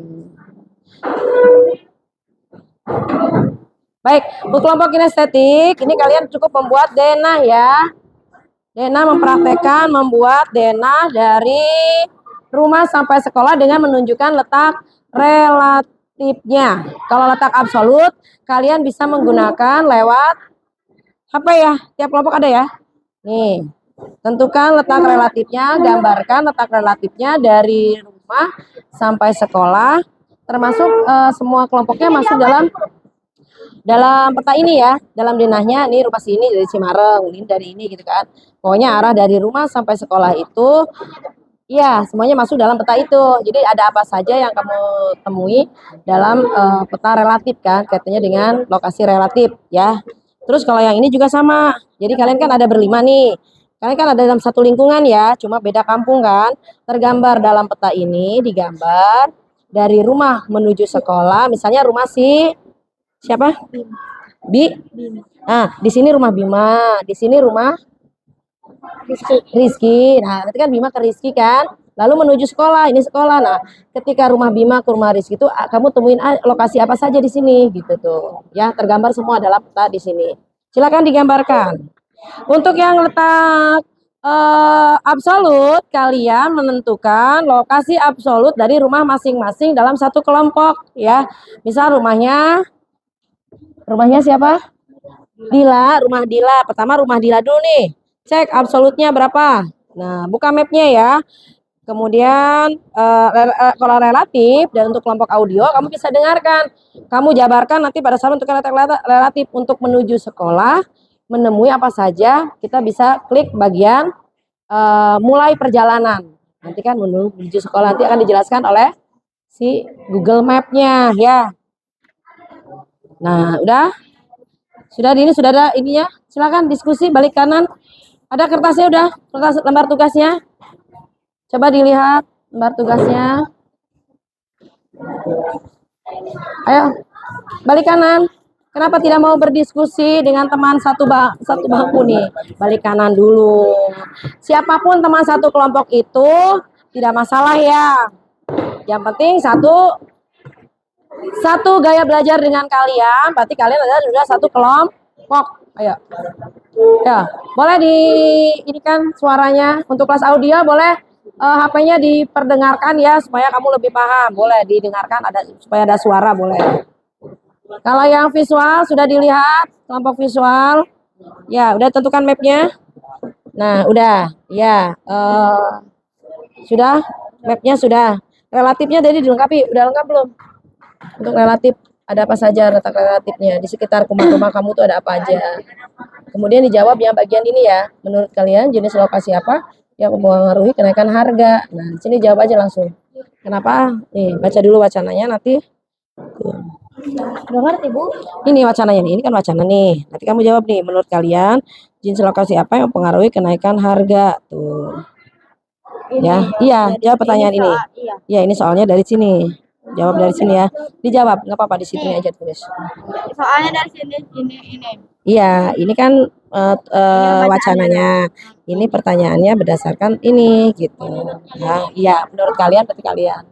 Baik, untuk kelompok kinestetik, ini kalian cukup membuat denah ya. Denah mempraktekkan membuat denah dari rumah sampai sekolah dengan menunjukkan letak relatifnya. Kalau letak absolut, kalian bisa menggunakan lewat apa ya? Tiap kelompok ada ya. Nih, tentukan letak relatifnya, gambarkan letak relatifnya dari rumah sampai sekolah, termasuk semua kelompoknya masuk dalam peta ini ya, dalam denahnya. Ini rumah sini dari Cimareng, ini dari ini gitu kan. Pokoknya arah dari rumah sampai sekolah itu ya semuanya masuk dalam peta itu. Jadi ada apa saja yang kamu temui dalam peta relatif kan, kaitannya dengan lokasi relatif ya. Terus kalau yang ini juga sama. Jadi kalian kan ada berlima nih. Kalian kan ada dalam satu lingkungan ya, cuma beda kampung kan. Tergambar dalam peta ini digambar dari rumah menuju sekolah, misalnya rumah si siapa? Bi. Nah, di sini rumah Bima, di sini rumah Rizky. Nah, nanti kan Bima ke Rizky kan, lalu menuju sekolah, ini sekolah. Nah, ketika rumah Bima ke rumah Rizky itu kamu temuin lokasi apa saja di sini gitu tuh. Ya, tergambar semua dalam peta di sini. Silakan digambarkan. Untuk yang letak absolut, kalian menentukan lokasi absolut dari rumah masing-masing dalam satu kelompok ya. Misal rumahnya siapa? Dila, rumah Dila. Pertama rumah Dila dulu nih. Cek absolutnya berapa. Nah, buka mapnya ya. Kemudian kalau relatif dan untuk kelompok audio kamu bisa dengarkan. Kamu jabarkan nanti pada saat untuk relatif untuk menuju sekolah, menemui apa saja, kita bisa klik bagian mulai perjalanan. Nanti kan menuju sekolah nanti akan dijelaskan oleh si Google Map-nya ya. Nah, udah? Sudah ada ininya. Silakan diskusi balik kanan. Ada kertasnya udah, kertas lembar tugasnya. Coba dilihat lembar tugasnya. Ayo, balik kanan. Kenapa tidak mau berdiskusi dengan teman satu bangku nih? Balik kanan dulu. Siapapun teman satu kelompok itu tidak masalah ya. Yang penting satu gaya belajar dengan kalian, berarti kalian adalah sudah satu kelompok. Ayo. Ya, boleh ini kan suaranya untuk kelas audio boleh HP-nya diperdengarkan ya supaya kamu lebih paham. Boleh didengarkan supaya ada suara boleh. Kalau yang visual sudah dilihat kelompok visual. Ya, udah tentukan mapnya. Nah, udah. Ya, sudah mapnya sudah. Relatifnya jadi dilengkapi. Udah lengkap belum? Untuk relatif ada apa saja letak relatifnya di sekitar rumah-rumah kamu tuh ada apa aja. Kemudian dijawab yang bagian ini ya. Menurut kalian jenis lokasi apa yang mempengaruhi kenaikan harga? Nah, di sini jawab aja langsung. Kenapa? Nih, baca dulu wacananya nanti. Udah ngerti, Bu? Ini wacananya nih. Ini kan wacana nih. Nanti kamu jawab nih, menurut kalian jenis lokasi apa yang mempengaruhi kenaikan harga? Tuh. Ini, ya, iya, jawab pertanyaan ini. Iya, ini soalnya dari sini. Jawab dari sini ya. Dijawab, nggak apa-apa di situ aja tulis. Soalnya dari sini ini. Iya, ini kan wacananya. Ini pertanyaannya berdasarkan ini gitu. Nah, iya, menurut kalian berarti kalian.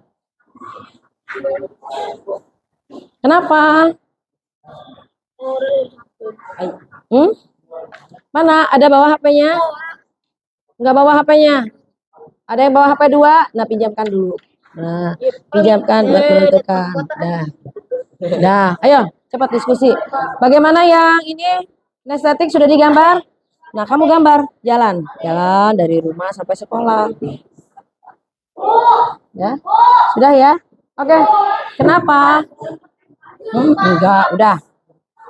Kenapa? Mana? Ada bawa HP-nya? Nggak bawa HP-nya? Ada yang bawa HP 2? Nah, pinjamkan dulu. Nah, pinjamkan buat menentukan. Dah, ayo cepat diskusi. Bagaimana yang ini? Kinestetik sudah digambar? Nah, kamu gambar jalan dari rumah sampai sekolah. Ya, sudah ya. Oke. Kenapa? Enggak, udah.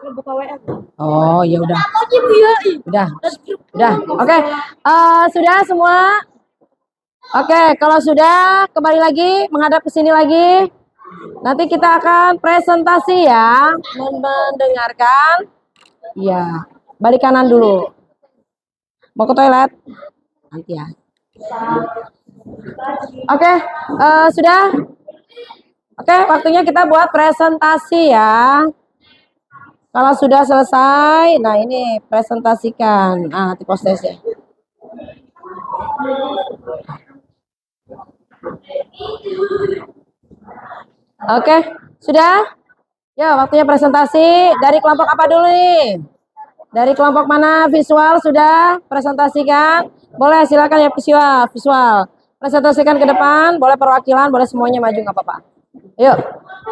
Buka WA. Oh, ya udah. Lagi ya. Udah. Udah. Oke. Sudah semua? Oke, kalau sudah kembali lagi menghadap ke sini lagi. Nanti kita akan presentasi ya, mendengarkan. Iya, balik kanan dulu. Mau ke toilet? Nanti ya. Oke, sudah? Oke, waktunya kita buat presentasi ya. Kalau sudah selesai, nah ini presentasikan. Nanti prosesnya. Oke, sudah? Ya, waktunya presentasi. Dari kelompok apa dulu nih? Dari kelompok mana? Visual sudah presentasikan? Boleh, silakan ya visual. Visual. Presentasikan ke depan, boleh perwakilan, boleh semuanya maju, nggak apa-apa. Yuk.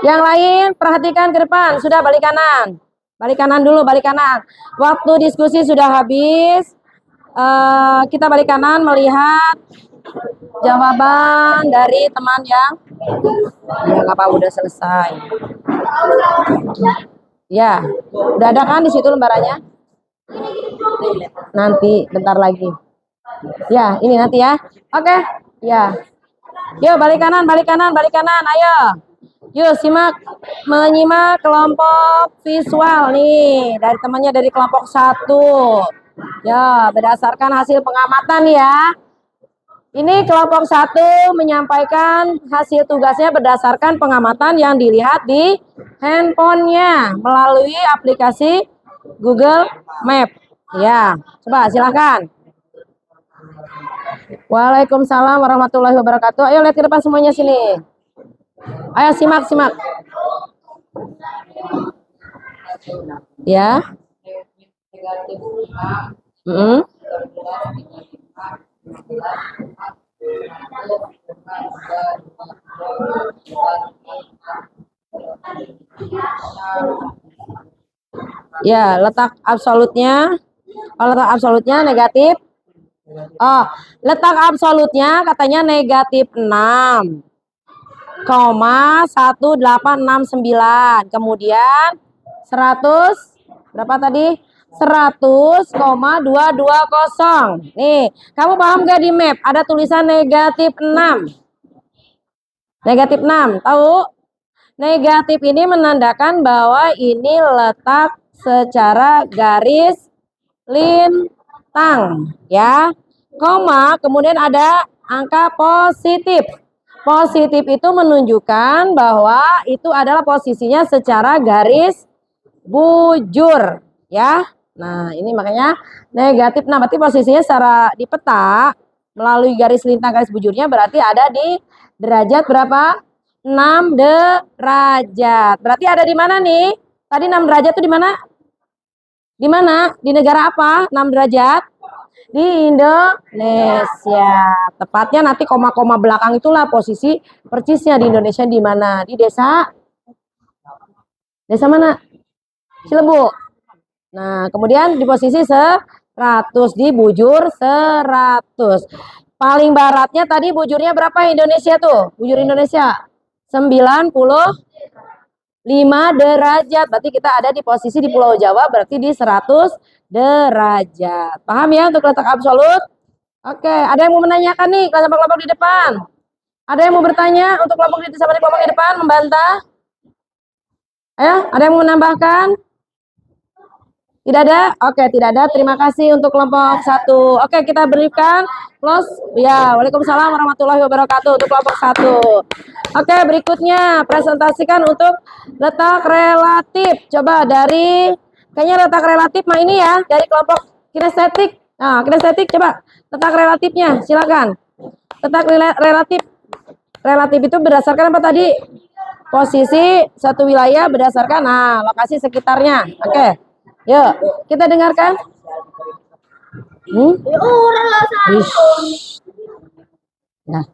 Yang lain perhatikan ke depan. Sudah, balik kanan. Balik kanan dulu, balik kanan. Waktu diskusi sudah habis. Kita balik kanan melihat jawaban dari teman yang ya nggak apa, udah selesai. Ya, udah ada kan di situ lembarannya? Nanti, bentar lagi. Ya, ini nanti ya. Oke, ya. Yuk, balik kanan, balik kanan, balik kanan. Ayo. Yuk, menyimak kelompok visual nih. Dari temannya dari kelompok 1. Ya, berdasarkan hasil pengamatan ya. Ini kelompok 1 menyampaikan hasil tugasnya berdasarkan pengamatan yang dilihat di handphonenya melalui aplikasi Google Map. Ya, coba silakan. Waalaikumsalam warahmatullahi wabarakatuh. Ayo lihat ke depan semuanya sini. Ayo simak. Ya. Ya, letak absolutnya. Kalau letak absolutnya negatif. Letak absolutnya katanya negatif 6,1869. Kemudian 100 berapa tadi? 100,220. Nih, kamu paham gak di map ada tulisan negatif 6? Negatif 6, tahu? Negatif ini menandakan bahwa ini letak secara garis lintang, ya. Koma, kemudian ada angka positif. Positif itu menunjukkan bahwa itu adalah posisinya secara garis bujur, ya. Nah, ini makanya negatif. Nah, berarti posisinya secara di peta melalui garis lintang garis bujurnya berarti ada di derajat berapa? 6 derajat. Berarti ada di mana nih? Tadi 6 derajat itu di mana? Di mana? Di negara apa? 6 derajat? Di Indonesia. Tepatnya nanti koma-koma belakang itulah posisi persisnya di Indonesia di mana? Di desa? Desa mana? Cilebu. Nah, kemudian di posisi 100, di bujur 100. Paling baratnya tadi bujurnya berapa Indonesia tuh? Bujur Indonesia 95 derajat. Berarti kita ada di posisi di Pulau Jawa berarti di 100 derajat. Paham ya untuk letak absolut? Oke, ada yang mau menanyakan nih kelompok-kelompok di depan? Ada yang mau bertanya untuk kelompok di kelompok di depan membantah? Ada yang mau menambahkan? Tidak ada? Oke, tidak ada. Terima kasih untuk kelompok 1. Oke, kita berikan close. Ya, waalaikumsalam warahmatullahi wabarakatuh untuk kelompok 1. Oke, berikutnya presentasikan untuk letak relatif. Coba dari, kayaknya letak relatif mah ini ya, dari kelompok kinestetik. Nah, kinestetik coba letak relatifnya, silakan. Letak relatif. Relatif itu berdasarkan apa tadi? Posisi satu wilayah berdasarkan lokasi sekitarnya. Oke. Yuk, kita dengarkan. Nah,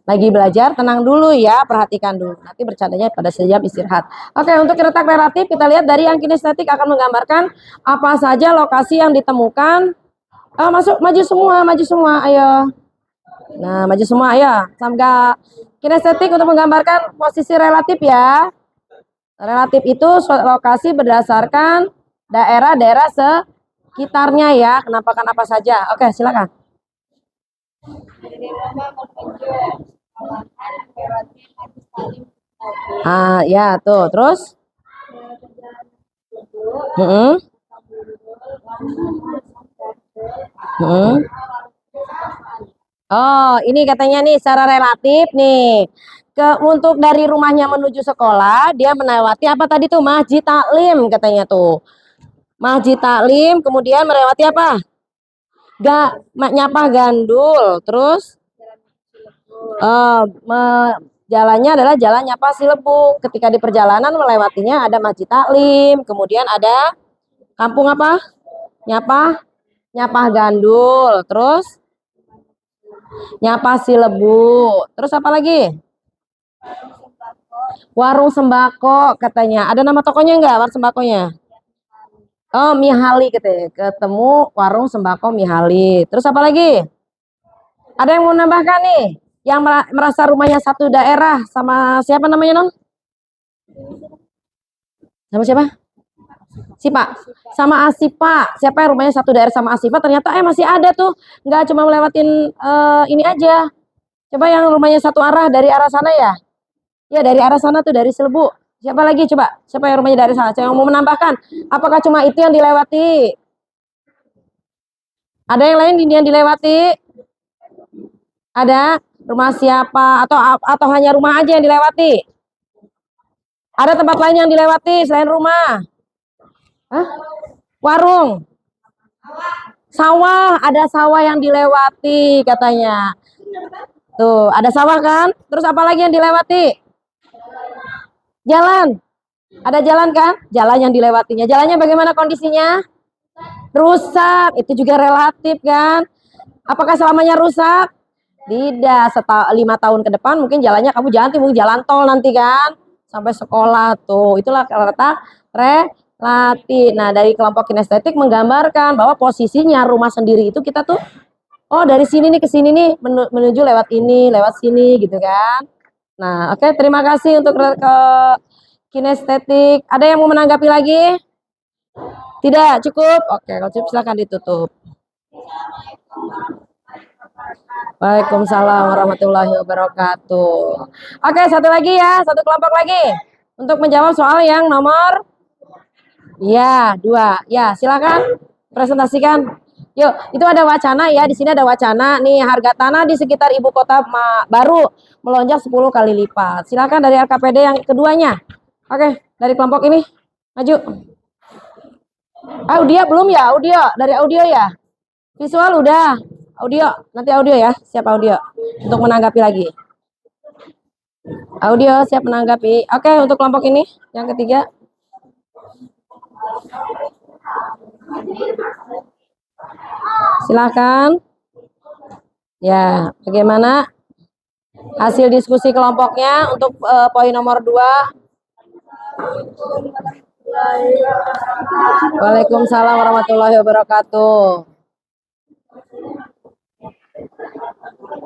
lagi belajar, tenang dulu ya, perhatikan dulu. Nanti bercandanya pada sejam istirahat. Oke, untuk letak relatif kita lihat dari yang kinestetik akan menggambarkan apa saja lokasi yang ditemukan. Maju semua, ayo. Nah, maju semua, ayo. Sampai kinestetik untuk menggambarkan posisi relatif ya. Relatif itu lokasi berdasarkan daerah-daerah sekitarnya ya. Kenampakan apa saja. Oke, silakan. Ah, ya, tuh. Terus? Mm-mm. Mm-mm. Oh, ini katanya nih secara relatif nih. Untuk dari rumahnya menuju sekolah, dia melewati apa tadi tuh? Masjid Taklim katanya tuh. Masjid Taklim, kemudian melewati apa? Nyapa Gandul. Terus jalannya adalah jalan Nyapa Silebuk. Ketika di perjalanan melewatinya ada Masjid Taklim, kemudian ada kampung apa? Nyapa Gandul. Terus Nyapa Silebuk. Terus apa lagi? Warung Sembako katanya. Ada nama tokonya enggak warung sembakonya? Oh, Mihali katanya. Ketemu warung sembako Mihali. Terus apa lagi? Ada yang mau nambahkan nih? Yang merasa rumahnya satu daerah sama siapa namanya, non? Sama siapa? Sipa. Sama Asipa. Siapa yang rumahnya satu daerah sama Asipa? Ternyata masih ada tuh. Nggak cuma melewatin ini aja. Coba yang rumahnya satu arah dari arah sana ya. Ya, dari arah sana tuh, dari Selebu. Siapa lagi coba? Siapa yang rumahnya dari sana? Saya mau menambahkan. Apakah cuma itu yang dilewati? Ada yang lain yang dilewati? Ada? Rumah siapa? Atau hanya rumah aja yang dilewati? Ada tempat lain yang dilewati selain rumah? Hah? Warung? Sawah. Ada sawah yang dilewati katanya. Tuh, ada sawah kan? Terus apa lagi yang dilewati? Jalan. Ada jalan kan? Jalan yang dilewatinya. Jalannya bagaimana kondisinya? Rusak. Itu juga relatif kan? Apakah selamanya rusak? Tidak. 5 tahun ke depan mungkin jalannya kamu ganti, mungkin jalan tol nanti kan? Sampai sekolah tuh. Itulah letak relatif. Nah, dari kelompok kinestetik menggambarkan bahwa posisinya rumah sendiri itu kita tuh, oh dari sini nih ke sini nih, menuju lewat ini, lewat sini gitu kan? Nah, oke, terima kasih untuk ke kinestetik. Ada yang mau menanggapi lagi? Tidak, cukup? Oke, kalau cukup silakan ditutup. Waalaikumsalam warahmatullahi wabarakatuh. Oke, satu lagi ya, satu kelompok lagi. Untuk menjawab soal yang nomor ya, 2. Ya, silakan presentasikan. Yuk, itu ada wacana ya, di sini ada wacana nih, harga tanah di sekitar ibu kota baru melonjak 10 kali lipat. Silakan dari LKPD yang keduanya. Oke, dari kelompok ini maju. Audio belum ya? Audio, dari audio ya? Visual udah. Audio, nanti audio ya, siap audio untuk menanggapi lagi. Audio siap menanggapi. Oke, untuk kelompok ini yang ketiga. Silakan. Ya, bagaimana hasil diskusi kelompoknya untuk poin nomor 2? Waalaikumsalam warahmatullahi wabarakatuh.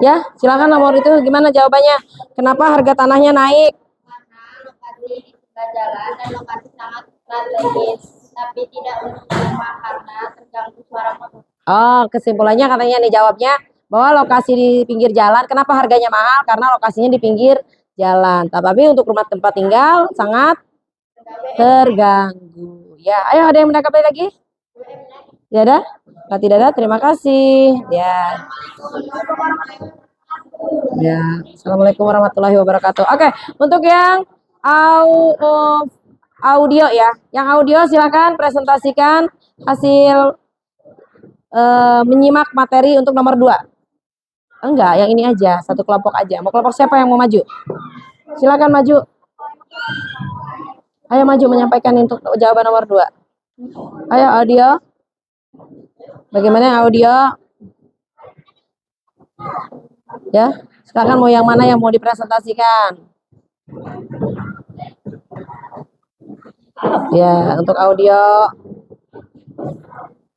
Ya, silakan nomor itu gimana jawabannya? Kenapa harga tanahnya naik? Karena lokasi di sebelah jalan dan lokasi sangat strategis, tapi tidak untuk rumah karena terganggu suara motor. Oh, kesimpulannya katanya nih jawabnya bahwa lokasi di pinggir jalan, kenapa harganya mahal? Karena lokasinya di pinggir jalan. Tapi untuk rumah tempat tinggal sangat terganggu. Ya, ayo ada yang menanggapi lagi? Ya ada? Kalau tidak ada, terima kasih. Ya. Ya, assalamualaikum warahmatullahi wabarakatuh. Oke, untuk yang audio ya, yang audio silakan presentasikan hasil menyimak materi untuk nomor 2. Enggak, yang ini aja, satu kelompok aja. Mau kelompok siapa yang mau maju? Silakan maju. Ayo maju menyampaikan untuk jawaban nomor 2. Ayo audio. Bagaimana audio? Ya, silakan mau yang mana yang mau dipresentasikan? Ya, untuk audio.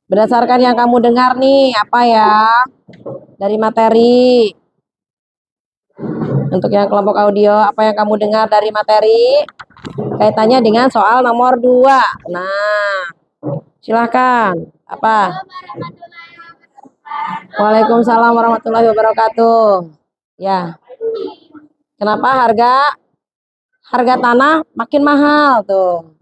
Berdasarkan yang kamu dengar nih, apa ya? Dari materi. Untuk yang kelompok audio, apa yang kamu dengar dari materi kaitannya dengan soal nomor 2. Nah, silahkan. Apa? Waalaikumsalam warahmatullahi wabarakatuh. Ya, kenapa harga tanah makin mahal tuh?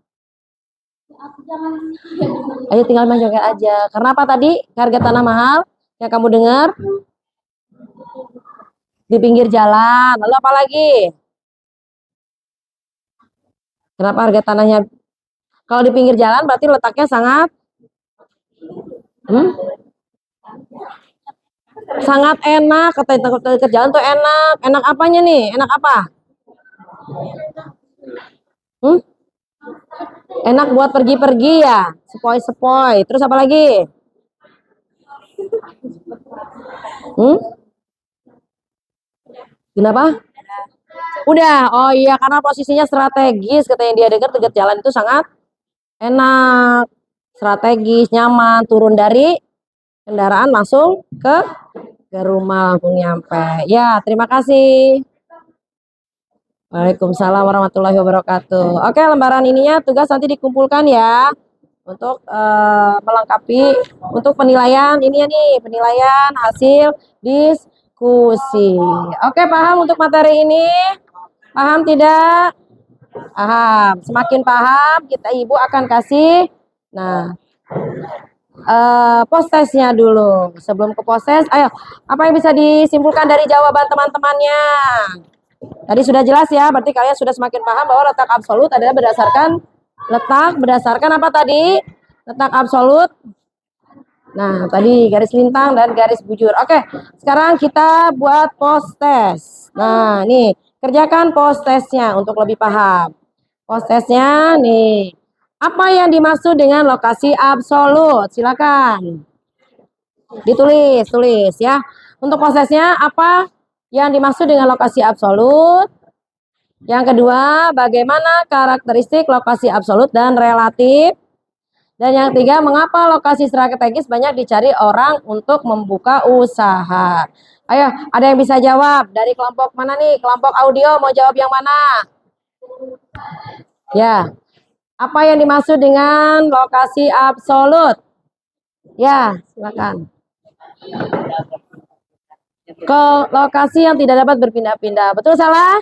Ayo tinggal menjoget aja. Karena apa tadi harga tanah mahal yang kamu dengar? Di pinggir jalan. Lalu apa lagi? Kenapa harga tanahnya? Kalau di pinggir jalan berarti letaknya sangat sangat enak. Kata dekat jalan tuh enak. Enak apanya nih? Enak apa? Enak buat pergi-pergi ya. Sepoi-sepoi. Terus apa lagi? Kenapa? Udah. Oh iya, karena posisinya strategis. Katanya dia dengar dekat jalan itu sangat enak, strategis, nyaman. Turun dari kendaraan langsung ke rumah, langsung nyampe. Ya, terima kasih. Waalaikumsalam warahmatullahi wabarakatuh. Oke, lembaran ininya tugas nanti dikumpulkan ya untuk melengkapi untuk penilaian ini ya nih, penilaian hasil diskusi. Oke, paham untuk materi ini? Paham tidak? Paham. Semakin paham, kita ibu akan kasih post testnya dulu. Sebelum ke post test, ayo, apa yang bisa disimpulkan dari jawaban teman-temannya? Tadi sudah jelas ya, berarti kalian sudah semakin paham bahwa letak absolut adalah berdasarkan apa tadi? Letak absolut. Nah, tadi garis lintang dan garis bujur. Oke, sekarang kita buat post test. Nah, nih, kerjakan post testnya untuk lebih paham. Post testnya nih. Apa yang dimaksud dengan lokasi absolut? Silakan. Tulis ya. Untuk post testnya apa yang dimaksud dengan lokasi absolut? Yang kedua, bagaimana karakteristik lokasi absolut dan relatif? Dan yang ketiga, mengapa lokasi strategis banyak dicari orang untuk membuka usaha? Ayo, ada yang bisa jawab? Dari kelompok mana nih? Kelompok audio mau jawab yang mana? Ya. Apa yang dimaksud dengan lokasi absolut? Ya, silakan. Ke lokasi yang tidak dapat berpindah-pindah. Betul salah?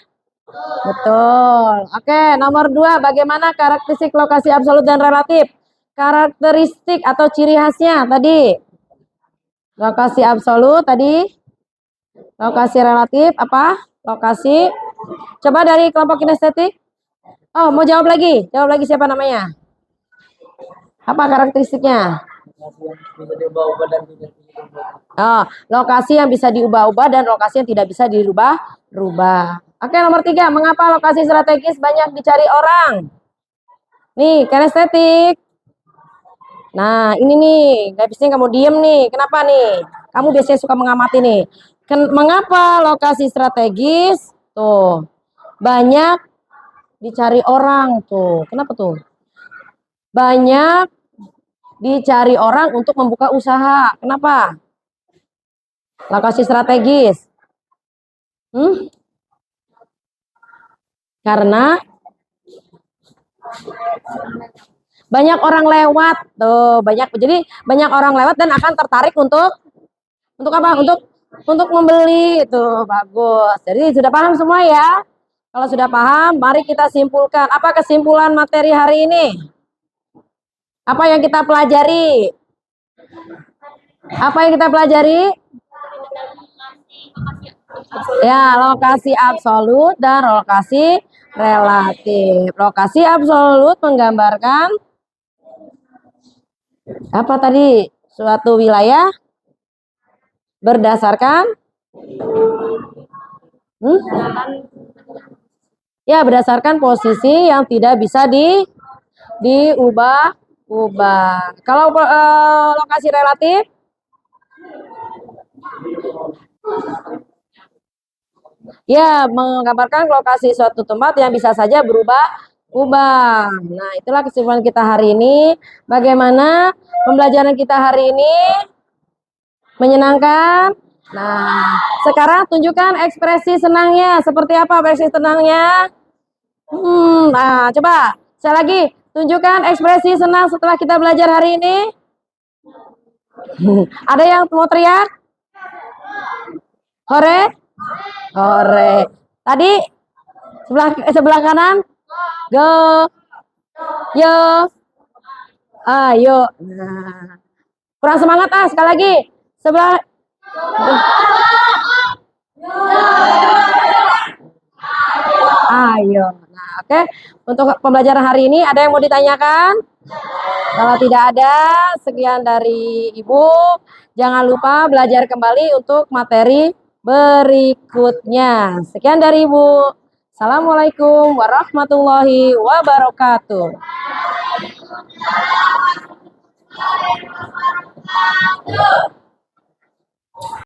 Betul. Oke, nomor 2, bagaimana karakteristik lokasi absolut dan relatif? Karakteristik atau ciri khasnya tadi. Lokasi absolut tadi. Lokasi relatif apa? Lokasi. Coba dari kelompok kinestetik. Oh, mau jawab lagi? Jawab lagi siapa namanya? Apa karakteristiknya? Oh, lokasi yang bisa diubah-ubah dan lokasi yang tidak bisa dirubah-rubah. Oke, nomor 3, mengapa lokasi strategis banyak dicari orang? Nih, kinestetik. Nah, ini nih, gak bisa kamu diem nih. Kenapa nih? Kamu biasanya suka mengamati nih. Mengapa lokasi strategis? Tuh, banyak dicari orang tuh. Kenapa tuh? Banyak dicari orang untuk membuka usaha. Kenapa? Lokasi strategis. Karena banyak orang lewat tuh, jadi banyak orang lewat dan akan tertarik untuk apa? Untuk membeli itu. Bagus. Jadi sudah paham semua ya? Kalau sudah paham, mari kita simpulkan. Apa kesimpulan materi hari ini? Apa yang kita pelajari? Apa yang kita pelajari? Ya, lokasi absolut dan lokasi relatif. Lokasi absolut menggambarkan apa tadi? Suatu wilayah berdasarkan ya, berdasarkan posisi yang tidak bisa diubah-ubah. Kalau lokasi relatif ya, menggambarkan lokasi suatu tempat yang bisa saja berubah-ubah. Nah, itulah kesimpulan kita hari ini. Bagaimana pembelajaran kita hari ini? Menyenangkan? Nah, sekarang tunjukkan ekspresi senangnya. Seperti apa ekspresi senangnya? Nah, coba. Saya lagi. Tunjukkan ekspresi senang setelah kita belajar hari ini. Ada yang mau teriak? Hore? Hore. Tadi sebelah kanan? Go. Yo. Ayo. Nah. Kurang semangat sekali lagi. Sebelah. Ayo. Nah, oke. Untuk pembelajaran hari ini ada yang mau ditanyakan? Kalau tidak ada, sekian dari Ibu. Jangan lupa belajar kembali untuk materi berikutnya. Sekian dari Ibu. Assalamualaikum warahmatullahi wabarakatuh.